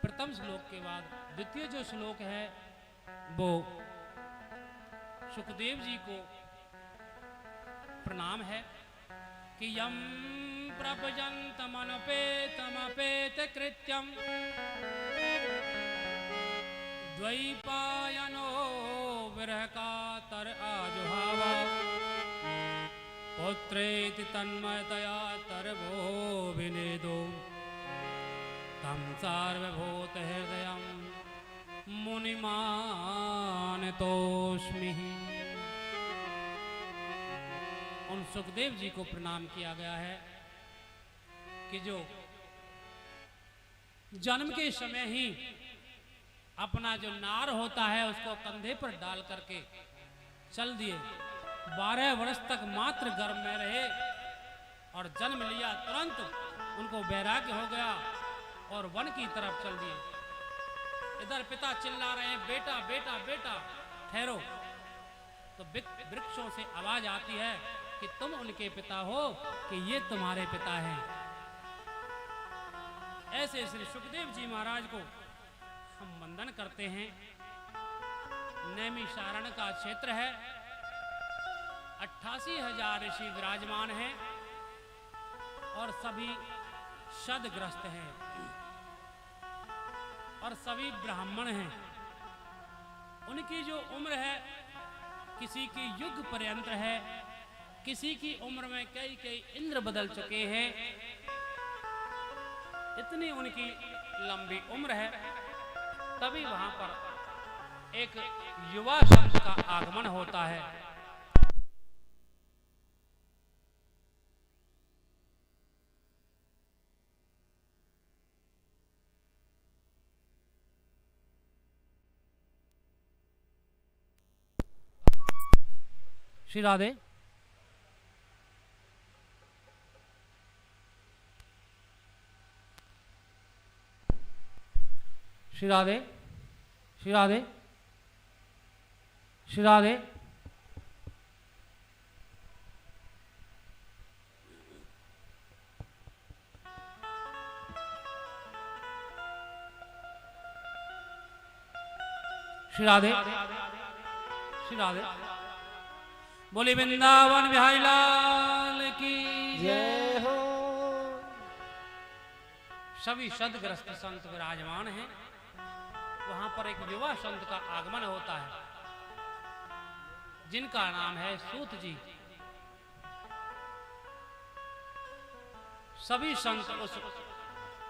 Speaker 1: प्रथम श्लोक के बाद द्वितीय जो श्लोक है वो सुखदेव जी को प्रणाम है कि यम प्रभजन्तमनपेतमपेत कृत्यम द्वैपायनो विरह कातर आजुहाव पुत्रेति तन्मयतया तरवो विनेदो तम सार्वभूत हृदयं मुनिमानतोस्मि। उन सुखदेव जी को प्रणाम किया गया है कि जो जन्म के समय ही अपना जो नार होता है उसको कंधे पर डाल करके चल दिए, 12 वर्ष तक मात्र गर्भ में रहे और जन्म लिया, तुरंत उनको वैराग्य हो गया और वन की तरफ चल दिए। इधर पिता चिल्ला रहे हैं बेटा बेटा बेटा, ठहरो। तो वृक्षों से आवाज आती है कि तुम उनके पिता हो कि ये तुम्हारे पिता हैं। ऐसे श्री सुखदेव जी महाराज को हम वंदन करते हैं। नैमिषारण्य का क्षेत्र है, 88,000 ऋषि विराजमान हैं और सभी शदग्रस्त हैं और सभी ब्राह्मण हैं। उनकी जो उम्र है किसी की युग पर्यंत है, किसी की उम्र में कई कई इंद्र बदल चुके हैं, इतनी उनकी लंबी उम्र है। तभी वहां पर एक युवा संत का आगमन होता है। श्री राधे। श्री राधे, श्री राधे, श्री राधे। श्री राधे, श्री राधे। बोली वृंदावन बिहारी लाल की
Speaker 2: जय हो।
Speaker 1: सभी सदग्रस्त संत विराजमान हैं। वहां पर एक युवा संत का आगमन होता है जिनका नाम है सूत जी। सभी संत उस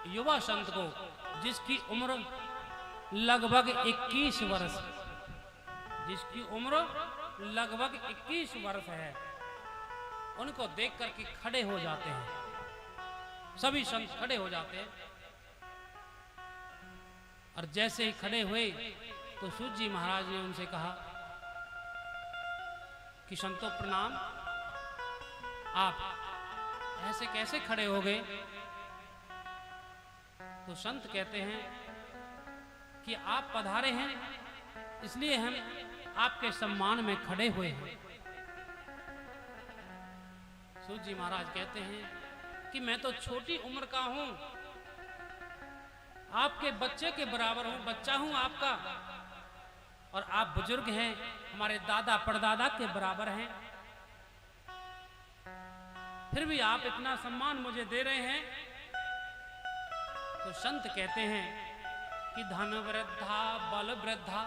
Speaker 1: युवा संत को, जिसकी उम्र लगभग 21 वर्ष, जिसकी उम्र लगभग 21 वर्ष है, उनको देख करके खड़े हो जाते हैं। सभी संत खड़े हो जाते हैं और जैसे ही खड़े हुए तो सूत जी महाराज ने उनसे कहा कि संतों प्रणाम, आप ऐसे कैसे खड़े हो गए? तो संत कहते हैं कि आप पधारे हैं इसलिए हम आपके सम्मान में खड़े हुए हैं। सूत जी महाराज कहते हैं कि मैं तो छोटी उम्र का हूं, आपके बच्चे के बराबर हूं, बच्चा हूं आपका, और आप बुजुर्ग हैं, हमारे दादा परदादा के बराबर हैं, फिर भी आप इतना सम्मान मुझे दे रहे हैं। तो संत कहते हैं कि धन वृद्धा बल वृद्धा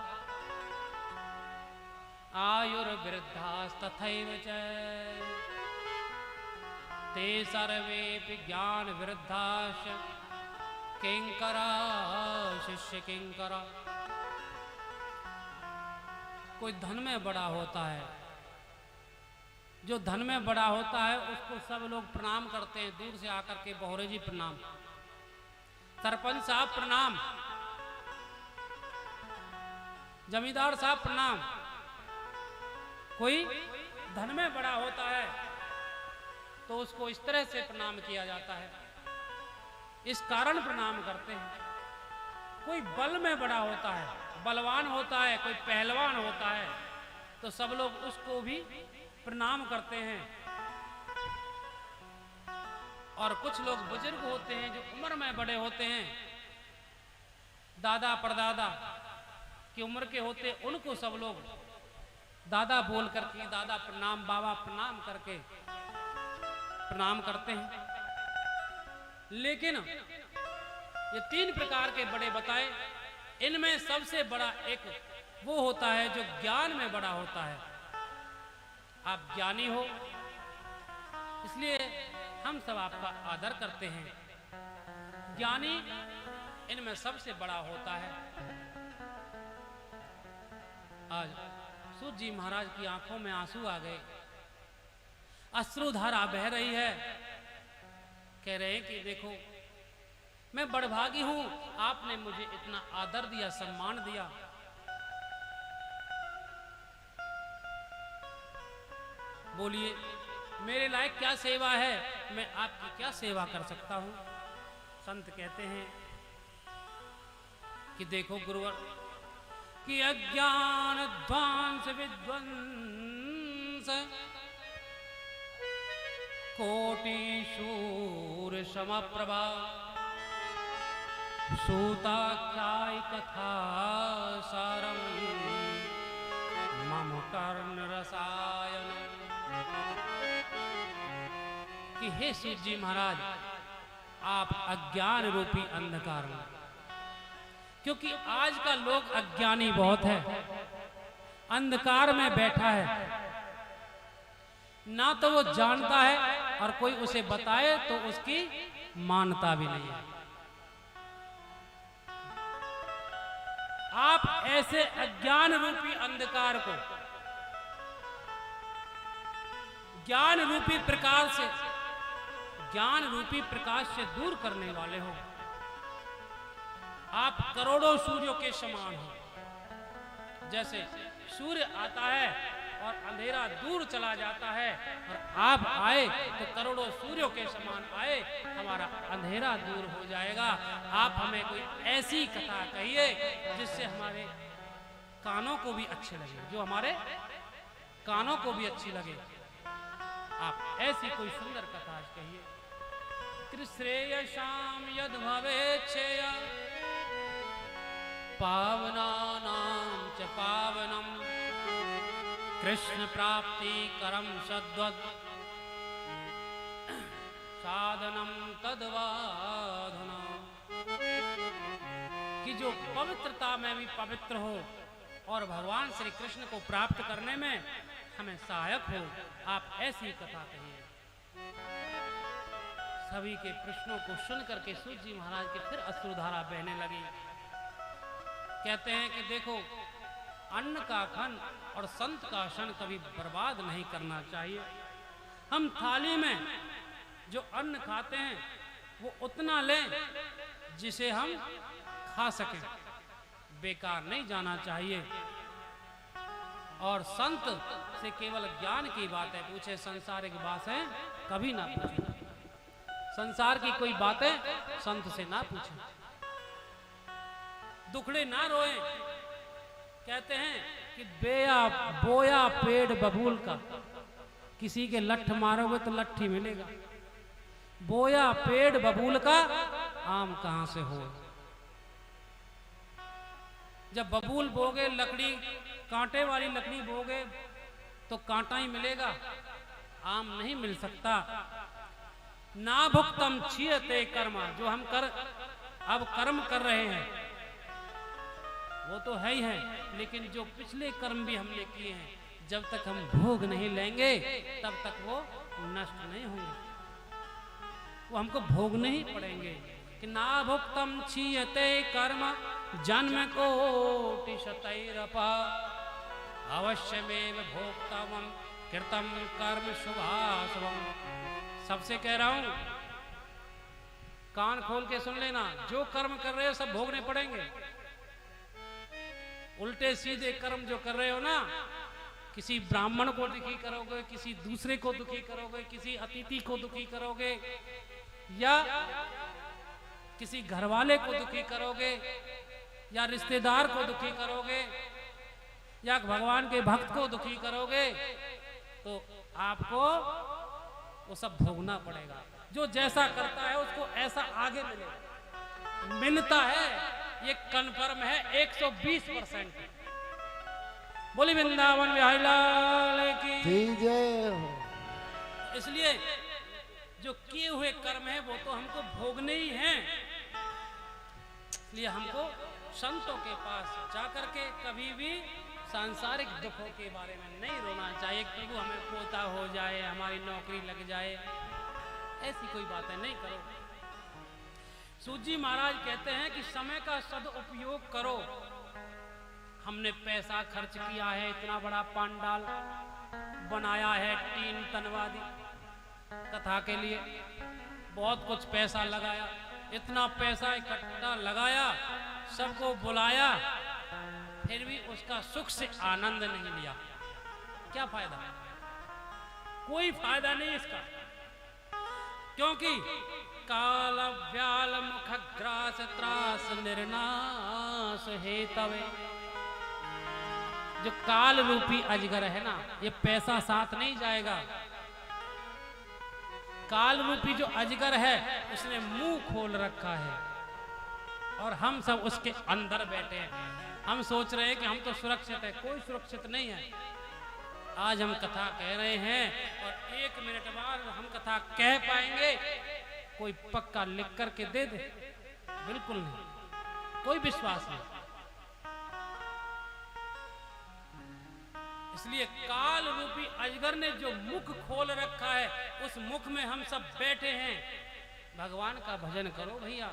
Speaker 1: आयुर्वृद्धा तथैव च ते सर्वेपि ज्ञान वृद्धाश्च किंकरा शिष्य किंकरा। कोई धन में बड़ा होता है, जो धन में बड़ा होता है उसको सब लोग प्रणाम करते हैं, दूर से आकर के बहोरे जी प्रणाम, सरपंच साहब प्रणाम, जमींदार साहब प्रणाम। कोई धन में बड़ा होता है तो उसको इस तरह से प्रणाम किया जाता है, इस कारण प्रणाम करते हैं। कोई बल में बड़ा होता है, बलवान होता है, कोई पहलवान होता है, तो सब लोग उसको भी प्रणाम करते हैं। और कुछ लोग बुजुर्ग होते हैं जो उम्र में बड़े होते हैं, दादा परदादा की उम्र के होते, उनको सब लोग दादा बोल करके दादा प्रणाम, बाबा प्रणाम करके प्रणाम करते हैं। लेकिन ये 3 प्रकार के बड़े बताए, इनमें सबसे बड़ा एक वो होता है जो ज्ञान में बड़ा होता है। आप ज्ञानी हो इसलिए हम सब आपका आदर करते हैं। ज्ञानी इनमें सबसे बड़ा होता है। आज सूत जी महाराज की आंखों में आंसू आ गए, अश्रुधारा बह रही है। कह रहे हैं कि देखो मैं बड़भागी हूं, आपने मुझे इतना आदर दिया, सम्मान दिया। बोलिए मेरे लायक क्या सेवा है, मैं आपकी क्या सेवा कर सकता हूं? संत कहते हैं कि देखो गुरुवर कि अज्ञान ध्वंस विध्वंस कोटि शूर समप्रभा सूताख्याय कथा सारम मम कर्ण रसायन। कि हे सूत जी महाराज, आप अज्ञान रूपी अंधकार में, क्योंकि आज का लोग अज्ञानी बहुत है, अंधकार में बैठा है, ना तो वो जानता है और कोई उसे बताए तो उसकी मानता भी नहीं है। आप ऐसे अज्ञान रूपी अंधकार को ज्ञान रूपी प्रकाश से, ज्ञान रूपी प्रकाश से दूर करने वाले हो। आप करोड़ों सूर्यों के समान हो। जैसे सूर्य आता है और अंधेरा दूर चला जाता है, और आप आए तो करोड़ों सूर्यों के समान आए, हमारा अंधेरा दूर हो जाएगा। आप हमें कोई ऐसी कथा कहिए जिससे हमारे कानों को भी अच्छे लगे, जो हमारे कानों को भी अच्छी लगे। आप ऐसी कोई सुंदर कथा आज कहिए। त्रिश्रेयसाम यद भवेच्छेय पावनानां च पावनम कृष्ण प्राप्ति करम सद्वद साधनम तद्वाधना, कि जो पवित्रता में भी पवित्र हो और भगवान श्री कृष्ण को प्राप्त करने में हमें सहायक हो, आप ऐसी कथा कहिए। सभी के प्रश्नों को सुन करके सूत जी महाराज के फिर अश्रुधारा बहने लगी। कहते हैं कि देखो, अन्न का खन और संत का क्षण कभी बर्बाद नहीं करना चाहिए। हम थाली में जो अन्न खाते हैं वो उतना लें जिसे हम खा सकें, बेकार नहीं जाना चाहिए। और संत से केवल ज्ञान की बात है पूछे, संसारिक बातें कभी ना पूछे। संसार की कोई बातें संत से ना पूछे, दुखड़े ना रोए। कहते हैं कि बोया पेड़ बबूल का, किसी के लठ मारोगे तो लट्ठी मिलेगा, बोया पेड़ बबूल का आम कहां से हो। जब बबूल बोगे, लकड़ी कांटे वाली लकड़ी बोगे तो कांटा ही मिलेगा, आम नहीं मिल सकता। ना भुक्तम छियते कर्मा, जो हम अब कर्म कर रहे हैं वो तो है ही है, लेकिन जो पिछले कर्म भी हमने किए हैं, जब तक हम भोग नहीं लेंगे तब तक वो नष्ट नहीं होंगे, वो हमको भोगने ही पड़ेंगे। कि ना भुक्तम छियते कर्म जन्म कोटि शतैरपा, अवश्यमेव भोक्तव्यम कृतम कर्म शुभाशुभम। सबसे कह रहा हूं, कान खोल के सुन लेना, जो कर्म कर रहे हो सब भोगने पड़ेंगे। उल्टे सीधे कर्म जो कर रहे हो ना, किसी ब्राह्मण को दुखी करोगे, किसी दूसरे को दुखी करोगे, किसी अतिथि को दुखी करोगे, या किसी घरवाले को दुखी करोगे, या रिश्तेदार को दुखी करोगे, या भगवान के भक्त को दुखी करोगे, तो आपको वो सब भोगना पड़ेगा। जो जैसा करता है उसको ऐसा आगे मिलेगा, मिलता है, ये कन्फर्म है 120%। बोली वृंदावन बिहारी लाल की
Speaker 2: जय हो।
Speaker 1: इसलिए जो किए हुए कर्म है वो तो हमको भोगने ही हैं। इसलिए हमको संतों के पास जाकर के कभी भी सांसारिक दुखों के बारे में नहीं रोना चाहिए। प्रभु हमें पोता हो जाए, हमारी नौकरी लग जाए, ऐसी कोई बातें नहीं करो। सूत जी महाराज कहते हैं कि समय का सदुपयोग करो। हमने पैसा खर्च किया है, इतना बड़ा पंडाल बनाया है, 3 तनवादी कथा के लिए, बहुत कुछ पैसा लगाया, इतना पैसा इकट्ठा लगाया, सबको बुलाया, फिर भी उसका सुख से आनंद नहीं लिया, क्या फायदा? कोई फायदा नहीं इसका। क्योंकि काल व्याल मुख ग्रास त्रास निर्नाश हेतवे, जो काल रूपी अजगर है ना, ये पैसा साथ नहीं जाएगा। काल रूपी जो अजगर है उसने मुंह खोल रखा है और हम सब उसके अंदर बैठे हैं। हम सोच रहे हैं कि हम तो सुरक्षित है, कोई सुरक्षित नहीं है। आज हम कथा कह रहे हैं और 1 मिनट बाद हम कथा कह पाएंगे, कोई पक्का लिख करके दे दे? बिल्कुल नहीं, कोई विश्वास नहीं। इसलिए काल रूपी अजगर ने जो मुख खोल रखा है, उस मुख में हम सब बैठे हैं। भगवान का भजन करो भैया।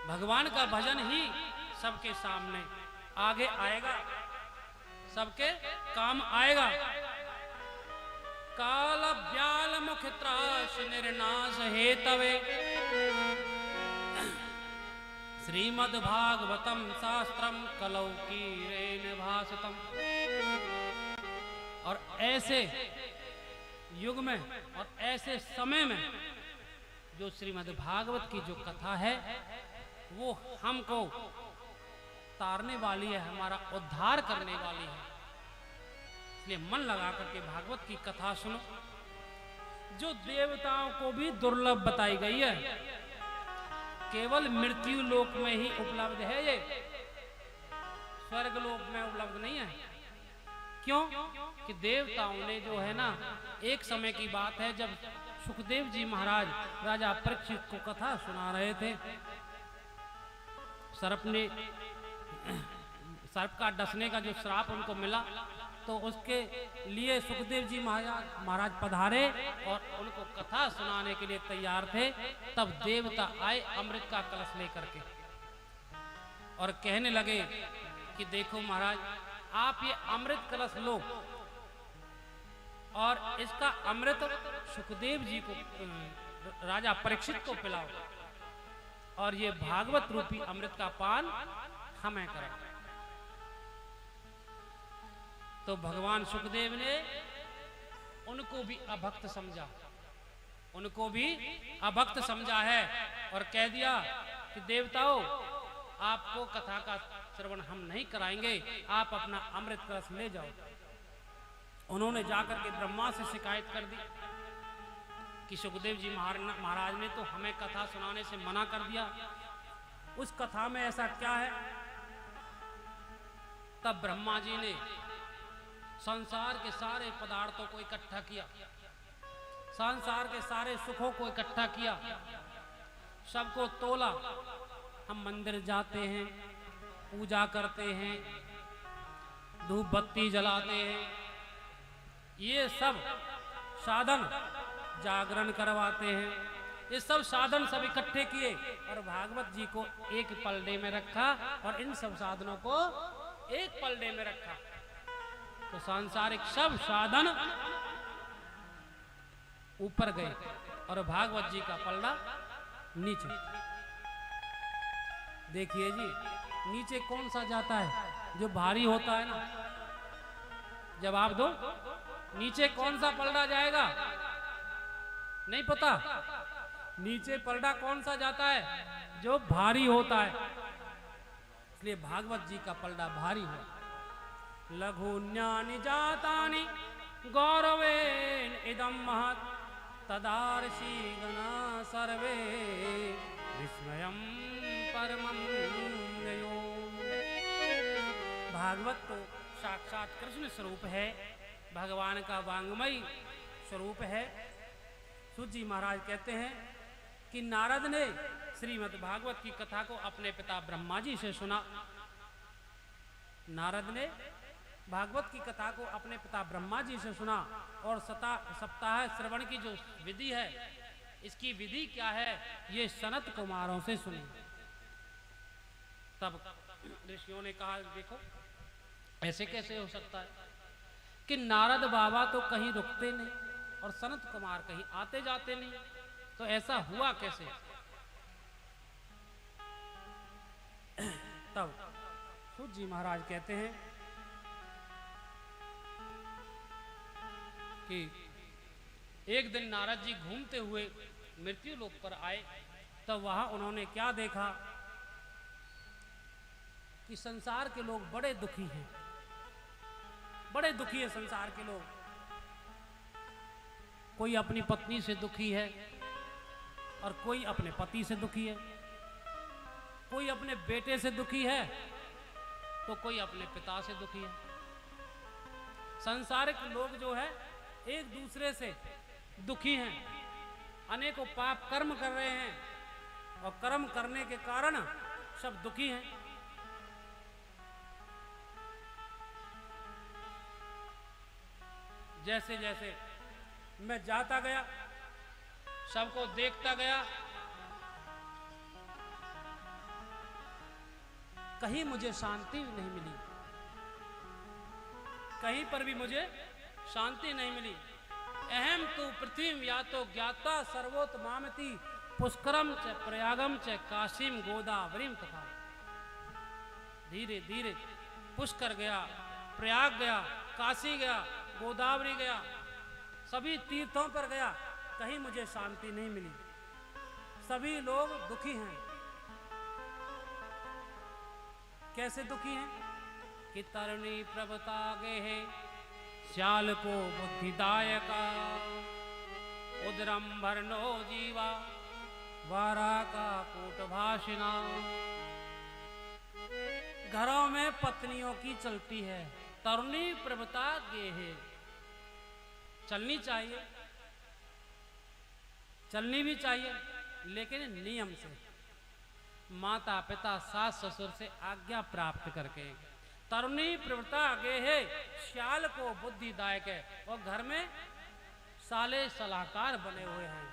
Speaker 1: भगवान का भजन ही सबके सामने आगे आएगा, सबके काम आएगा। काल व्याल मुख त्रास निर्नाश हेतवे, श्रीमद् भागवतम शास्त्रम कलौ कीरेण भासतम। और ऐसे युग में और ऐसे समय में जो श्रीमद् भागवत की जो कथा है वो हमको तारने वाली है, हमारा उद्धार करने वाली है। इसलिए मन लगा करके भागवत की कथा सुनो, जो देवताओं को भी दुर्लभ बताई गई है। केवल मृत्यु लोक में ही उपलब्ध है ये, स्वर्ग लोक में उपलब्ध नहीं है। क्यों? कि देवताओं ने जो है ना, एक समय की बात है जब सुखदेव जी महाराज राजा परीक्षित को कथा सुना रहे थे, सर्प का डसने का जो श्राप उनको मिला, तो उसके लिए सुखदेव जी महाराज पधारे और उनको कथा सुनाने के लिए तैयार थे। तब देवता आए अमृत का कलश लेकर के और कहने लगे कि देखो महाराज, आप ये अमृत कलश लो और इसका अमृत सुखदेव जी को, राजा परीक्षित को पिलाओ, और ये भागवत रूपी अमृत का पान हमें करें। तो भगवान सुखदेव ने उनको भी अभक्त समझा, उनको भी अभक्त समझा है और कह दिया कि देवताओं, आपको कथा का श्रवण हम नहीं कराएंगे, आप अपना अमृत कलश ले जाओ। उन्होंने जाकर के ब्रह्मा से शिकायत कर दी कि सुखदेव जी महाराज ने तो हमें कथा सुनाने से मना कर दिया, उस कथा में ऐसा क्या है? तब ब्रह्मा जी ने संसार के सारे पदार्थों को इकट्ठा किया, संसार के सारे सुखों को इकट्ठा किया, सबको तोला। हम मंदिर जाते हैं, पूजा करते हैं, धूप बत्ती जलाते हैं, ये सब साधन, जागरण करवाते हैं, ये सब साधन सब इकट्ठे किए और भागवत जी को एक पलड़े में रखा और इन सब साधनों को एक पलड़े में रखा। तो सांसारिक सब साधन ऊपर गए और भागवत जी का पलड़ा नीचे। देखिए जी, नीचे कौन सा जाता है? जो भारी होता है ना। जवाब दो, नीचे कौन सा पलड़ा जाएगा? नहीं पता? नीचे पलड़ा कौन सा जाता है? जो भारी होता है। इसलिए भागवत जी का पलड़ा भारी है। लघुन्यानि जातानि गौरवेन इदं महत् तदार्षि गणा सर्वे विस्मयं परमं ययो। भागवत तो साक्षात कृष्ण स्वरूप है, भगवान का वांग्मय स्वरूप है। सूत जी महाराज कहते हैं कि नारद ने श्रीमद् भागवत की कथा को अपने पिता ब्रह्मा जी से सुना। नारद ने भागवत की कथा को अपने पिता ब्रह्मा जी से सुना और सप्ताह श्रवण की जो विधि है, इसकी विधि क्या है, ये सनत कुमारों से सुनी। तब ऋषियों ने कहा, देखो ऐसे कैसे हो सकता है कि नारद बाबा तो कहीं रुकते नहीं और सनत कुमार कहीं आते जाते नहीं, तो ऐसा हुआ कैसे? तब सूत जी महाराज कहते हैं कि एक दिन नारद जी घूमते हुए मृत्यु लोक पर आए, तब वहां उन्होंने क्या देखा कि संसार के लोग बड़े दुखी हैं, बड़े दुखी है संसार के लोग। कोई अपनी पत्नी से दुखी है और कोई अपने पति से दुखी है, कोई अपने बेटे से दुखी है तो कोई अपने पिता से दुखी है। संसारिक लोग जो है एक दूसरे से दुखी हैं, अनेकों पाप कर्म कर रहे हैं और कर्म करने के कारण सब दुखी हैं। जैसे जैसे मैं जाता गया, सबको देखता गया, कहीं मुझे शांति नहीं मिली, कहीं पर भी मुझे शांति नहीं मिली। अहम तो पृथ्वी या तो ज्ञाता सर्वोत्मामति पुष्करम च प्रयागम च काशीम गोदावरीम तथा। धीरे धीरे पुष्कर गया, प्रयाग गया, काशी गया, गोदावरी गया, सभी तीर्थों पर गया, कहीं मुझे शांति नहीं मिली। सभी लोग दुखी हैं। कैसे दुखी हैं? कि तरुणी प्रभता गे है श्याल को बुद्धिदायका, उदरम भरनो जीवा वारा का कूट भाषिना। घरों घरों में पत्नियों की चलती है, तरुणी प्रभुता गेहे। चलनी चाहिए, चलनी भी चाहिए, लेकिन नियम से, माता पिता सास ससुर से आज्ञा प्राप्त करके। तरुणी प्रवृत्ता गेहे, श्याल को बुद्धिदायक है, और घर में साले सलाहकार बने हुए हैं।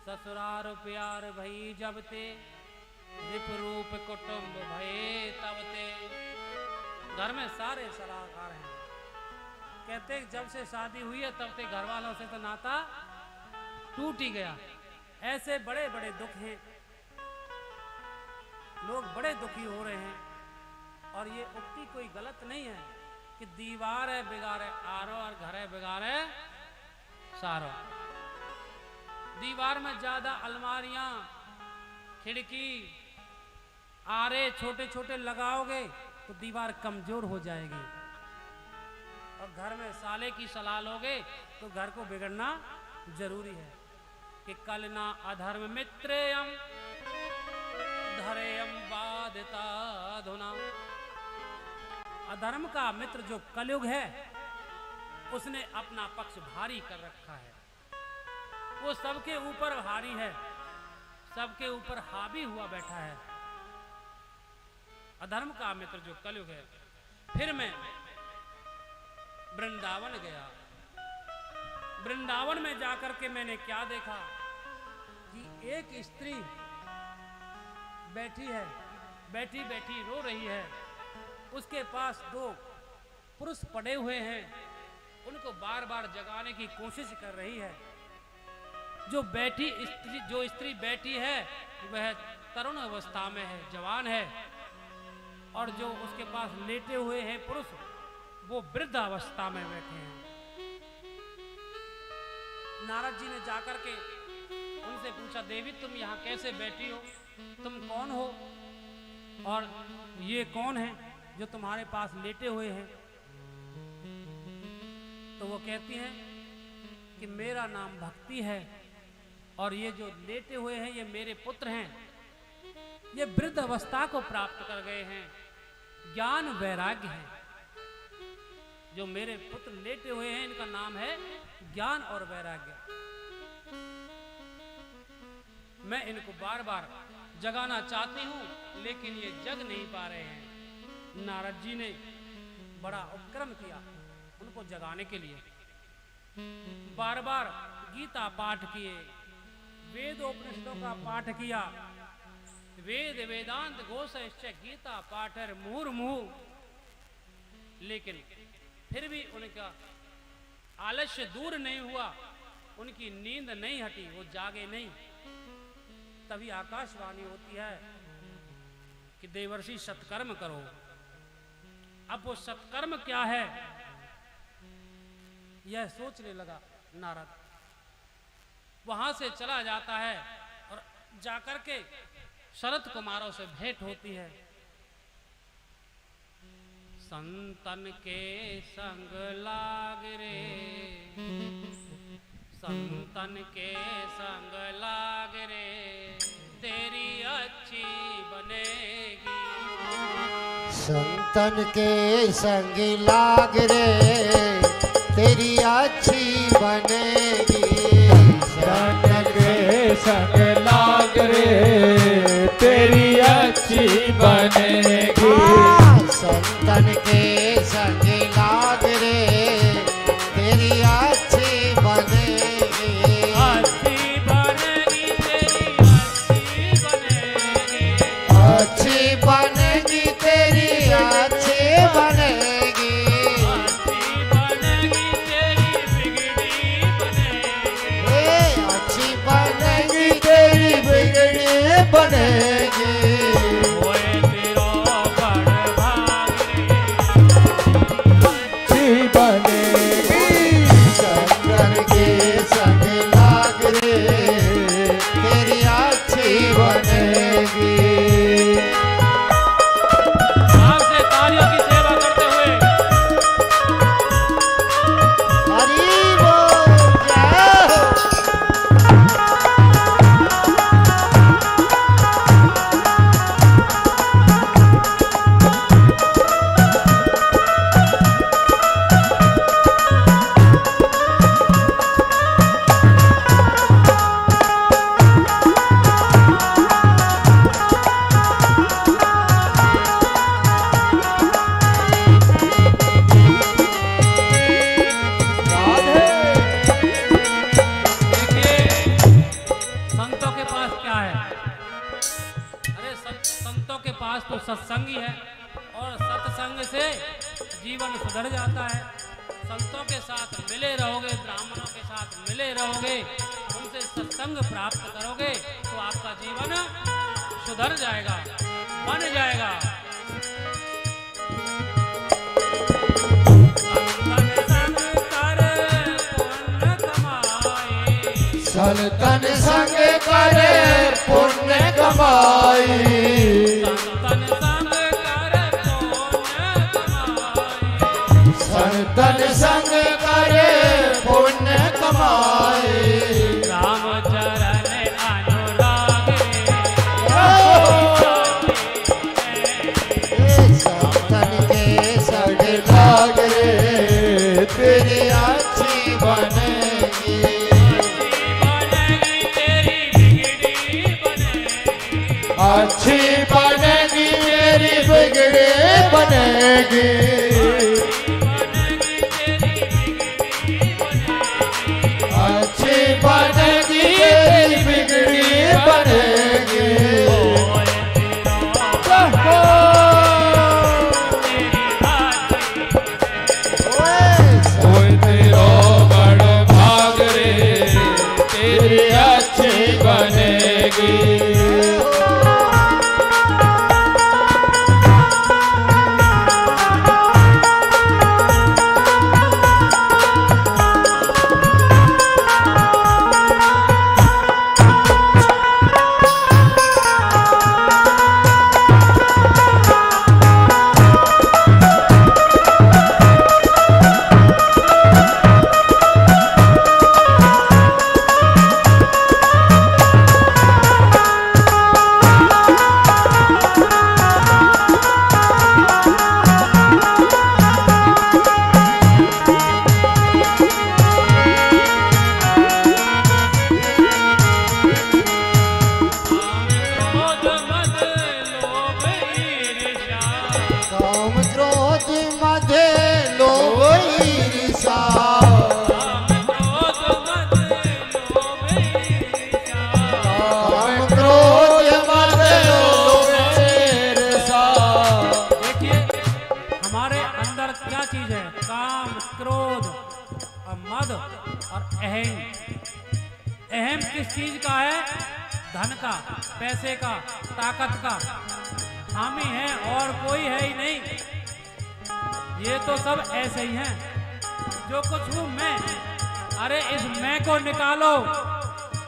Speaker 1: ससुरार प्यार भई जब ते, रिप रूप कुटुंब भये तब ते। घर में सारे सलाहकार हैं। कहते जब से शादी हुई है तब से घर वालों से तो नाता टूट ही गया। ऐसे बड़े बड़े दुख हैं, लोग बड़े दुखी हो रहे हैं। और ये उक्ति कोई गलत नहीं है कि दीवार है बिगाड़े आरो और घर है बिगाड़े सारो। दीवार में ज्यादा अलमारियां, खिड़की, आरे छोटे छोटे लगाओगे तो दीवार कमजोर हो जाएगी। और घर में साले की सलाह लोगे तो घर को बिगड़ना जरूरी है। कि कल ना अधर्म मित्रेयम धरेयम बाधिता धुना। अधर्म का मित्र जो कलयुग है, उसने अपना पक्ष भारी कर रखा है। वो सबके ऊपर भारी है, सबके ऊपर हावी हुआ बैठा है। अधर्म का मित्र जो कलयुग है। फिर मैं वृंदावन गया। वृंदावन में जाकर के मैंने क्या देखा कि एक स्त्री बैठी है, बैठी बैठी रो रही है। उसके पास दो पुरुष पड़े हुए हैं, उनको बार बार जगाने की कोशिश कर रही है। जो स्त्री बैठी है वह तरुण अवस्था में है, जवान है। और जो उसके पास लेटे हुए हैं पुरुष, वो वृद्ध अवस्था में बैठे हैं। नारद जी ने जाकर के उनसे पूछा, देवी तुम यहाँ कैसे बैठी हो, तुम कौन हो और ये कौन है जो तुम्हारे पास लेटे हुए हैं? तो वो कहती हैं कि मेरा नाम भक्ति है और ये जो लेटे हुए हैं ये मेरे पुत्र हैं। ये वृद्ध अवस्था को प्राप्त कर गए हैं, ज्ञान वैराग्य है। जो मेरे पुत्र लेटे हुए हैं इनका नाम है ज्ञान और वैराग्य। मैं इनको बार बार जगाना चाहती हूं लेकिन ये जग नहीं पा रहे हैं। नारद जी ने बड़ा उपक्रम किया उनको जगाने के लिए। बार बार गीता पाठ किए, वेदोपनिषदों का पाठ किया। वेद वेदांत घोषश्च गीता पाठर मुहुर्मुहुः। लेकिन फिर भी उनका आलस्य दूर नहीं हुआ, उनकी नींद नहीं हटी, वो जागे नहीं। तभी आकाशवाणी होती है कि देवर्षि सत्कर्म करो। अब वो सत्कर्म क्या है यह सोचने लगा नारद। वहां से चला जाता है और जाकर के शरत कुमारों से भेंट होती है। संतन के संग लाग रे, संतन के संग लाग रे, तेरी अच्छी बनेगी।
Speaker 2: संतन के संग लाग रे, तेरी अच्छी बनेगी।
Speaker 3: संतन के संग लाग रे, तेरी अच्छी बनेगी।
Speaker 2: संतन के संग लाग रे, तेरी अच्छी बनेगी।
Speaker 1: अच्छी बनेगी तेरी अच्छी बनेगी।
Speaker 2: अच्छी बनेगी तेरी अच्छी बनेगी।
Speaker 1: अच्छी बनेगी तेरी बिगड़ी बनेगी।
Speaker 2: अच्छी बनेगी तेरी बिगड़ी बनेगी।
Speaker 1: ओए तेरा बड़ भाग रे,
Speaker 3: अच्छी बनेगी।
Speaker 2: संतन के संग लाग रे, तेरी अच्छी बनेगी।
Speaker 1: पास तो सत्संग ही है और सत्संग से जीवन सुधर जाता है। संतों के साथ मिले रहोगे, ब्राह्मणों के साथ मिले रहोगे, उनसे सत्संग प्राप्त करोगे तो आपका जीवन सुधर जाएगा, बन जाएगा।
Speaker 3: संतन संग कर पुण्य कमाई, संतन संग कर पुण्य कमाई।
Speaker 1: राम चरण अनुराग
Speaker 2: संतन के
Speaker 3: संग लाग रे तेरी अच्छी बनेगी, अच्छी बनेगी तेरी बिगड़ी बनेगी, अच्छी बनेगी तेरी बिगड़ी बनेगी। ओए तेरो बड़ भाग रे तेरी अच्छी बनेगी।
Speaker 1: अहम किस चीज का है? धन का, पैसे का, ताकत का। हामी है और कोई है ही नहीं। ये तो सब ऐसे ही हैं। जो कुछ हूं मैं, अरे इस मैं को निकालो,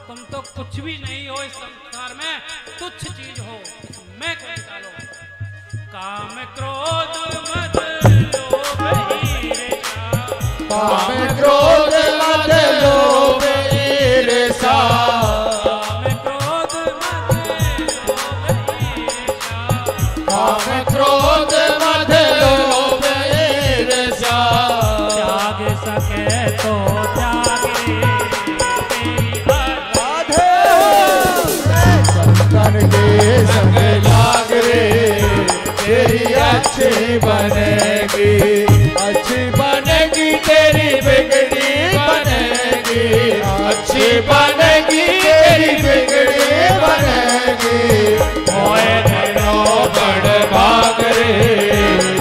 Speaker 1: तुम तो कुछ भी नहीं हो इस संसार में, तुच्छ चीज हो। इस मैं को निकालो। काम क्रोध मद लोभ ईर्ष्या,
Speaker 3: काम क्रोध मद लोभ ईर्ष्या, काम क्रोध मद लोभ ईर्ष्या।
Speaker 1: त्याग सके तो त्यागे
Speaker 3: राधे संतन के संग लाग रे तेरी अच्छी बनेगी, अच्छी बनेगी तेरी बिगड़ी बनेगी, अच्छी बनेगी तेरी बिगड़ी बनेगी। मोए तेरो बड़ भाग रे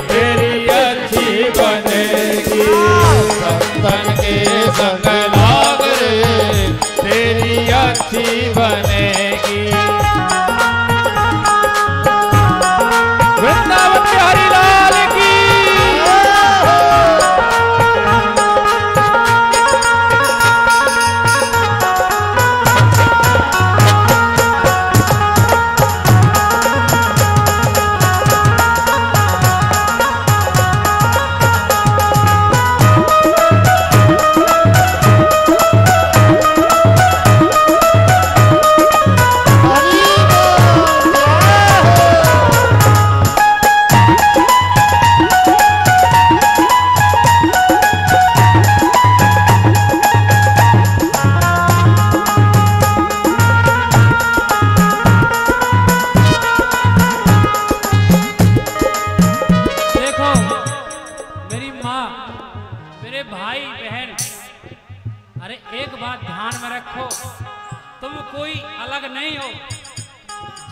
Speaker 3: तेरी अच्छी बनेगी, संतन के संग लाग रे तेरी अच्छी बनेगी। वृंदावन बिहारी लाल की।
Speaker 1: तुम कोई अलग नहीं हो।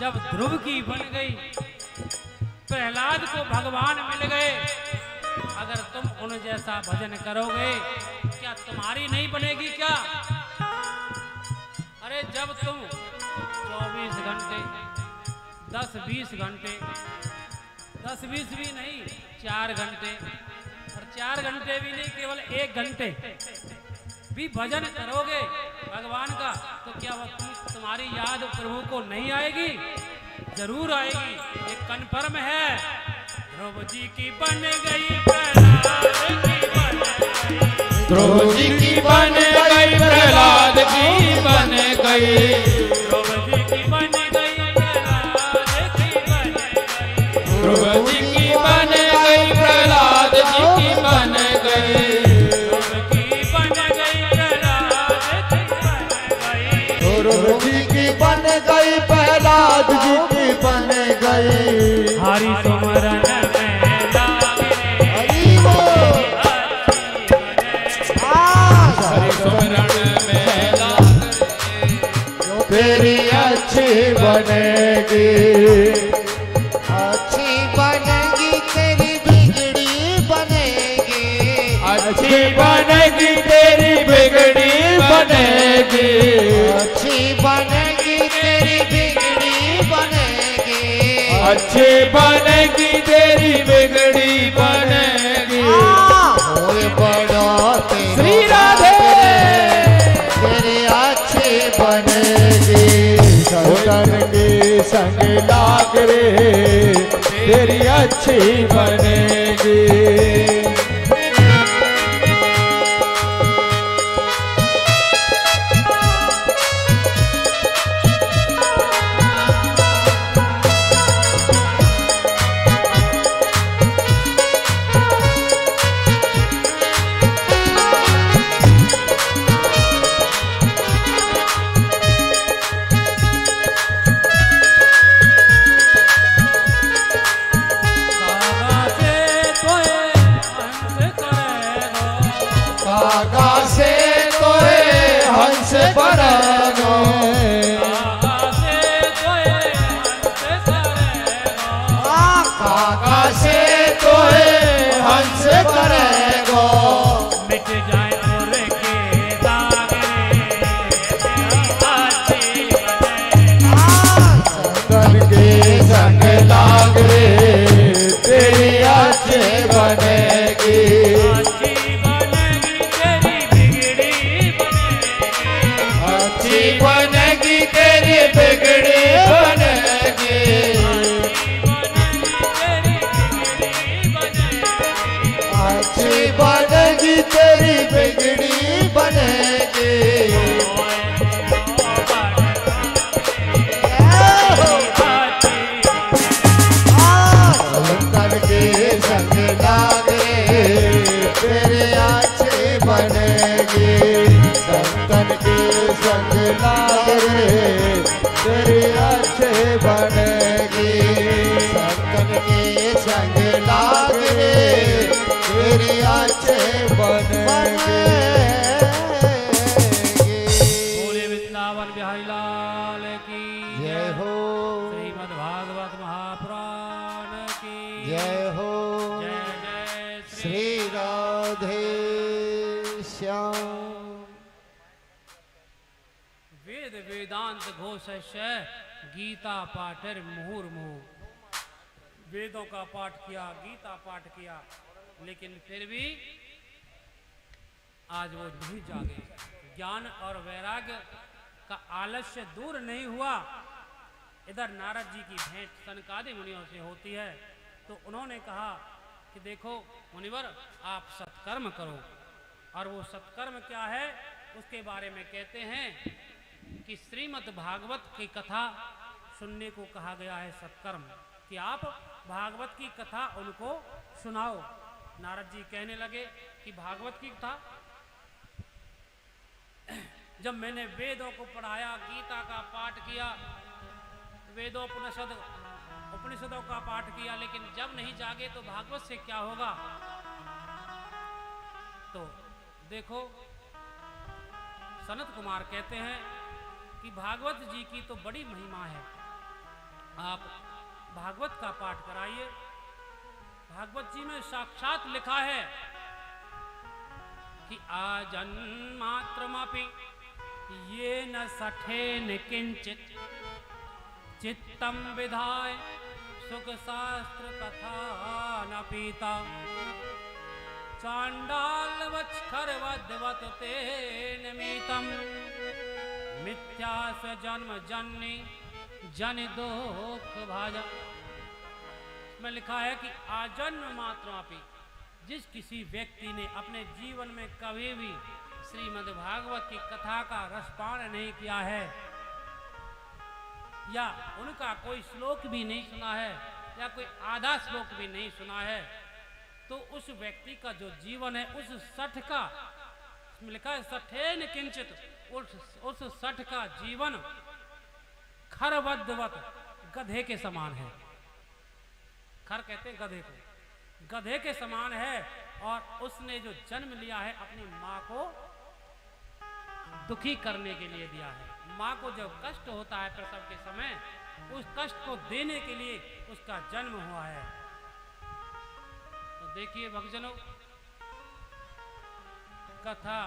Speaker 1: जब ध्रुव की बन गई प्रहलाद को भगवान मिल गए। अगर तुम उन जैसा भजन करोगे क्या तुम्हारी नहीं बनेगी क्या? अरे जब तुम 24 घंटे 10-20 घंटे 10-20 भी नहीं 4 घंटे और 4 घंटे भी नहीं केवल 1 घंटे भी भजन करोगे भगवान का तो क्या वह तुम्हारी याद प्रभु को नहीं आएगी? जरूर आएगी। ये कन्फर्म है। ध्रुव जी की बन गई प्रहलाद की बन गई,
Speaker 3: ध्रुव जी की बन गई प्रहलाद की बन गई,
Speaker 1: ध्रुव जी की बन गई प्रहलाद की बन गई,
Speaker 3: ध्रुव जी की बन गई प्रहलाद जी की बन गई,
Speaker 1: ध्रुव की बन गई प्रहलाद की बन गई,
Speaker 3: ध्रुव जी की बन गई प्रहलाद जी की बन गई।
Speaker 1: हरि सुमरन में लागे
Speaker 2: हरि बोल।
Speaker 3: हरि सुमरन में लागे तेरी अच्छी बनेगी,
Speaker 2: अच्छी बनेगी तेरी बिगड़ी बनेगी,
Speaker 3: अच्छी बनेगी तेरी बिगड़ी बनेगी,
Speaker 2: अच्छी बनेगी तेरी बिगड़ी बनेगी,
Speaker 3: अच्छी बनेगी तेरी बिगड़ी बनेगी।
Speaker 2: होए बड़ा तेरा
Speaker 3: श्री राधे
Speaker 2: तेरी अच्छी बनेगी,
Speaker 3: संतन के संग लाग रे तेरी अच्छी बनेगी।
Speaker 1: कागा से तोए हंस करेगो,
Speaker 3: कागा से तोए हंस करेगो,
Speaker 1: मिट जाए और के दाग
Speaker 3: संतन के संग लाग रे तेरी अच्छी बनेगी, अच्छी बनेगी तेरी बिगड़ी बनेगी, अच्छी बनेगी तेरी बिगड़ी बनेगी। संतन के संग लाग रे तेरे अच्छे बनेगी, संतन के संग लाग रे तेरे अच्छे बनेगी,
Speaker 2: संतन के संग लाग रे तेरी अच्छे
Speaker 3: बनेगी।
Speaker 1: बोले वृंदावन बिहारी लाल की
Speaker 2: जय हो,
Speaker 1: श्रीमद् भागवत महापुराण की
Speaker 2: जय हो,
Speaker 1: जय जय
Speaker 2: श्री राधे श्याम।
Speaker 1: वेद वेदांत घोषस्य गीता पाठर मुहुर्मुहु। वेदों का पाठ किया, गीता पाठ किया, लेकिन फिर भी आज वो नहीं जागे। ज्ञान और वैराग्य का आलस्य दूर नहीं हुआ। इधर नारद जी की भेंट सनकादि मुनियों से होती है तो उन्होंने कहा कि देखो मुनिवर, आप सत्कर्म करो। और वो सत्कर्म क्या है उसके बारे में कहते हैं कि श्रीमद् भागवत की कथा सुनने को कहा गया है सत्कर्म, कि आप भागवत की कथा उनको सुनाओ। नारद जी कहने लगे कि भागवत की कथा, जब मैंने वेदों को पढ़ाया, गीता का पाठ किया, उपनिषदों का पाठ किया, लेकिन जब नहीं जागे तो भागवत से क्या होगा। तो देखो सनत कुमार कहते हैं कि भागवत जी की तो बड़ी महिमा है, आप भागवत का पाठ कराइए। भागवत जी में साक्षात लिखा है कि आजन्मात्रमपि ये न सठेन किंचित चित्तम विधाय सुख शास्त्र कथा न पीता चांडाल वत्खरवद्वत तेन मीतम मिथ्या स जन्म जन्नी जन दुख भाजा। में लिखा है कि आजन्म मात्रापि जिस किसी व्यक्ति ने अपने जीवन में कभी भी श्रीमद् भागवत की कथा का रसपान नहीं किया है या उनका कोई श्लोक भी नहीं सुना है या कोई आधा श्लोक भी नहीं सुना है, तो उस व्यक्ति का जो जीवन है उस सठ का, इसमें लिखा है सठेन किंचित, उस सठ का जीवन खरवद्वत गधे के समान है। खर कहते हैं गधे को, गधे के समान है। और उसने जो जन्म लिया है अपनी माँ को दुखी करने के लिए दिया है। माँ को जब कष्ट होता है प्रसव के समय, उस कष्ट को देने के लिए उसका जन्म हुआ है। तो देखिए भक्तजनों, कथा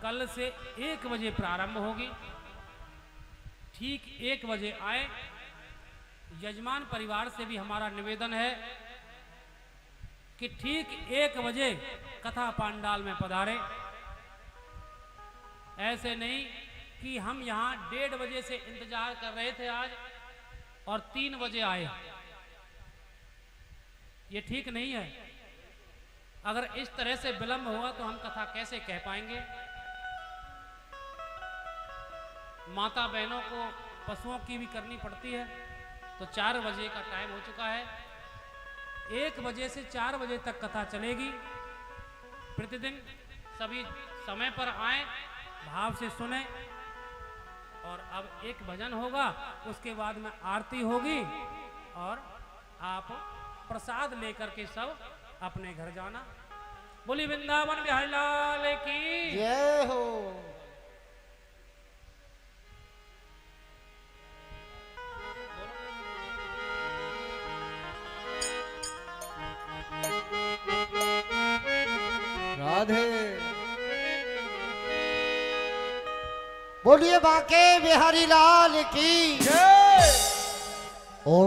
Speaker 1: कल से 1 बजे प्रारंभ होगी। ठीक 1 बजे आए। यजमान परिवार से भी हमारा निवेदन है कि ठीक 1 बजे कथा पांडाल में पधारे। ऐसे नहीं कि हम यहाँ 1:30 बजे से इंतजार कर रहे थे आज और 3 बजे आए, ये ठीक नहीं है। अगर इस तरह से विलंब हुआ तो हम कथा कैसे कह पाएंगे। माता बहनों को पशुओं की भी करनी पड़ती है। तो 4 बजे का टाइम हो चुका है। 1 बजे से 4 बजे तक कथा चलेगी। प्रतिदिन सभी समय पर आए, भाव से सुने। और अब एक भजन होगा, उसके बाद में आरती होगी और आप प्रसाद लेकर के सब अपने घर जाना। बोली वृंदावन बिहारी लाल की
Speaker 2: जय हो।
Speaker 3: राधे।
Speaker 2: बोलिए बाके बिहारी लाल की
Speaker 3: जय।
Speaker 2: ओ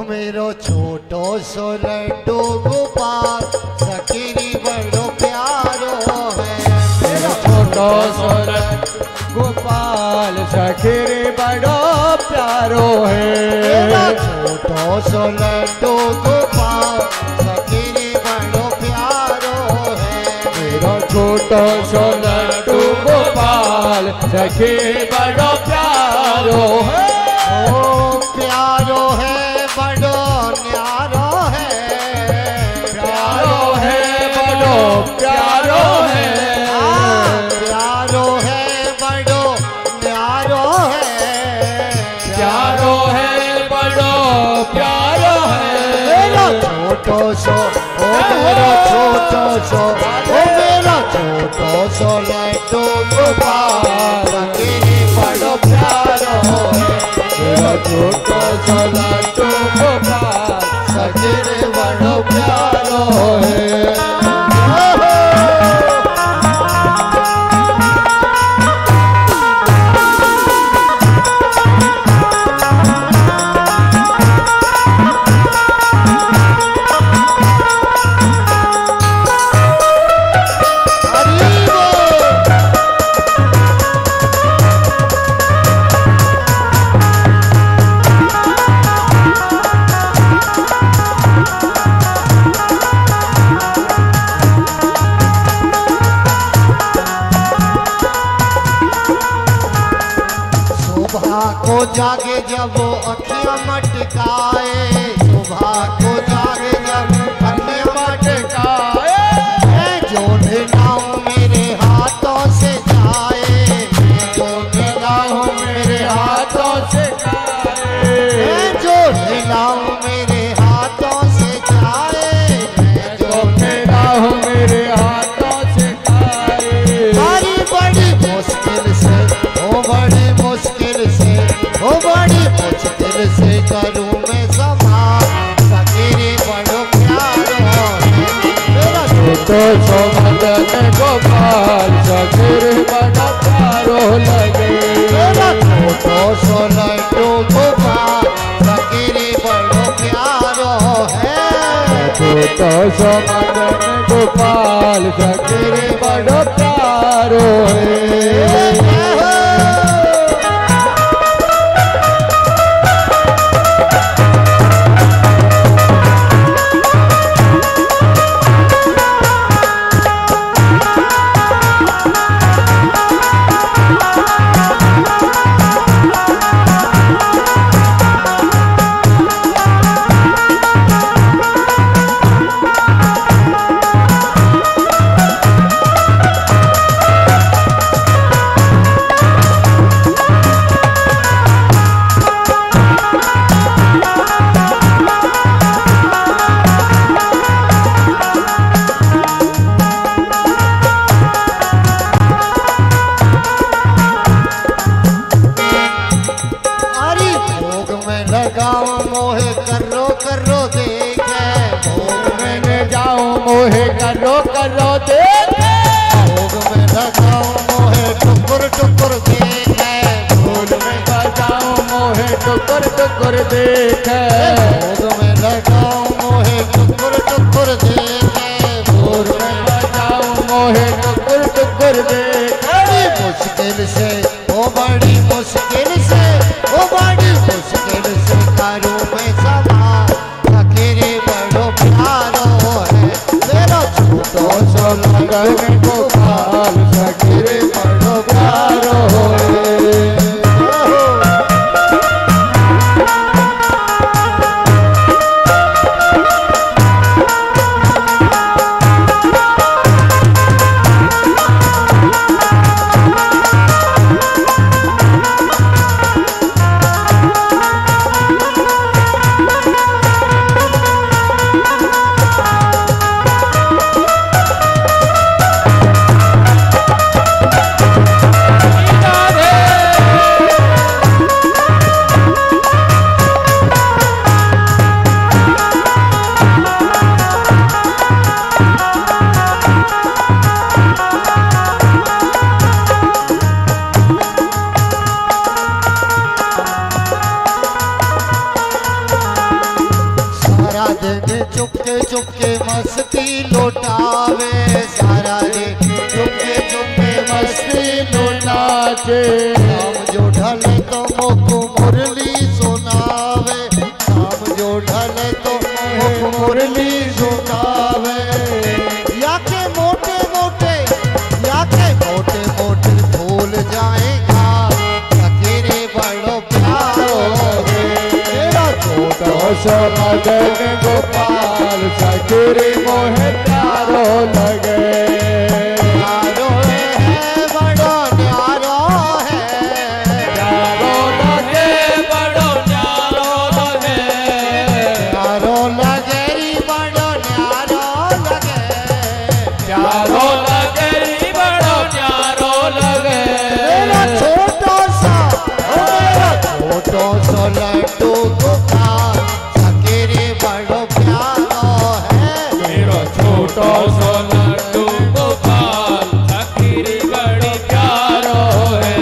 Speaker 2: मेरो छोटो सो लड्डू गोपाल सकीरी बड़ो प्यारो है।
Speaker 3: मेरा छोटो सो लड्डू गोपाल सकीरी बड़ो प्यारो है।
Speaker 2: मेरा छोटो सो लड्डू गोपाल सकीरी बड़ो प्यारो है।
Speaker 3: मेरा छोटो सो लड्डू गोपाल सखी बड़ो प्यारो है।
Speaker 2: ओ प्यारो है बड़ो न्यारो है।
Speaker 3: प्यारो है बड़ो प्यारो है।
Speaker 2: प्यारो है बड़ो न्यारो है।
Speaker 3: प्यारो है बड़ो प्यारो है।
Speaker 2: मेरा छोटो सो ओ मेरा छोटो सो ओ मेरा छोटो सो लड्डू गोपाल सकीरी बड़ो प्यारो है।
Speaker 3: मेरा छोटो सो लड्डू गोपाल
Speaker 2: सकीरी बड़ो प्यारो है। को जागे जब वो अखियां मटकाए। सुबह को जागे जब अखियां मटकाए। मैं जो ढिलाऊं मेरे हाथों से जाए। मैं जो ढिलाऊं मेरे हाथों से जाए। मैं जो ढिलाऊं मेरे हाथों से जाए। मैं जो ढिलाऊं मेरे हाथों से जाए। बड़ी मुश्किल से ओ बड़ी मुश्किल से ओ बड़ी मुश्किल से करूं मैं सब
Speaker 3: छोटो सो मदन गोपाल सखीरे बड़ा प्यारो लगे
Speaker 2: मेरा छोटो सो लड्डू गोपाल सखीरे बड़ो प्यारो है
Speaker 3: छोटो सो मदन गोपाल सखीरे बड़ो प्यारो है
Speaker 2: मोहे करो देखे
Speaker 3: भोग में जाओ मोहे करो देखे
Speaker 2: भोग में लगाओ मोहे टुकुर देखे
Speaker 3: भोग में बजाओ मोहे टुकुर देखे
Speaker 2: भोग में लगाओ मोहे टुकुर देखे
Speaker 3: भोग में बजाओ मोहे टुकुर देखे
Speaker 2: मुश्किल से ओ बड़ी मुश्किल से ओ बड़ी मुश्किल से करूं मैं समा सखीरे बड़ो प्यारो है मेरा छोटो सो
Speaker 3: मदन गोपाल सखीरे बड़ो प्यारो है
Speaker 2: चुपके मस्ती लौटावे सारा दिन चुपके मस्ती
Speaker 3: नाचे
Speaker 2: शाम जो ढले तो मुख मुरली सुनावे शाम जो ढले तो मुख मुरली सुनावे या के मोटे मोटे भूल जाएगा सखीरे बड़ो प्यारो मेरा छोटो
Speaker 3: सो मदन गोपाल सखीरे मोहे प्यारो लगे
Speaker 2: प्यारो है बड़ो न्यारो है
Speaker 3: प्यारो लगे बड़ो न्यारो लगे
Speaker 2: प्यारो लगे री बड़ो न्यारो लगे
Speaker 3: प्यारो लगे री बड़ो न्यारो लगे
Speaker 2: मेरा छोटो सो लड्डू गोपाल सखीरे बड़ो प्यारो है
Speaker 3: मेरो छोटो सो लड्डू गोपाल सखीरे बड़ो प्यारो है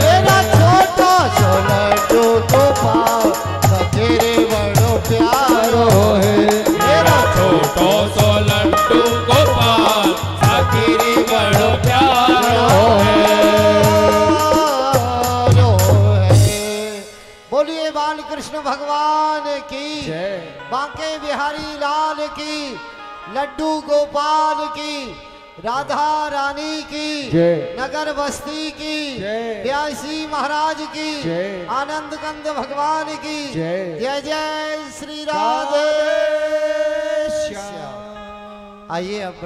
Speaker 2: मेरा छोटो सो लड्डू गोपाल सखीरे बड़ो प्यारो है मेरा
Speaker 3: छोटो सो लड्डू गोपाल सखीरे बड़ो प्यारो है
Speaker 2: बोलिए बाल कृष्ण भगवान की
Speaker 3: जय
Speaker 2: बांके बिहारी लाल की लड्डू गोपाल की राधा रानी की
Speaker 3: जय
Speaker 2: नगर बस्ती की
Speaker 3: जय
Speaker 2: ब्यासी महाराज की
Speaker 3: जय
Speaker 2: आनंद कंद भगवान की
Speaker 3: जय
Speaker 2: जय जय श्री राधे श्याम। आइए अब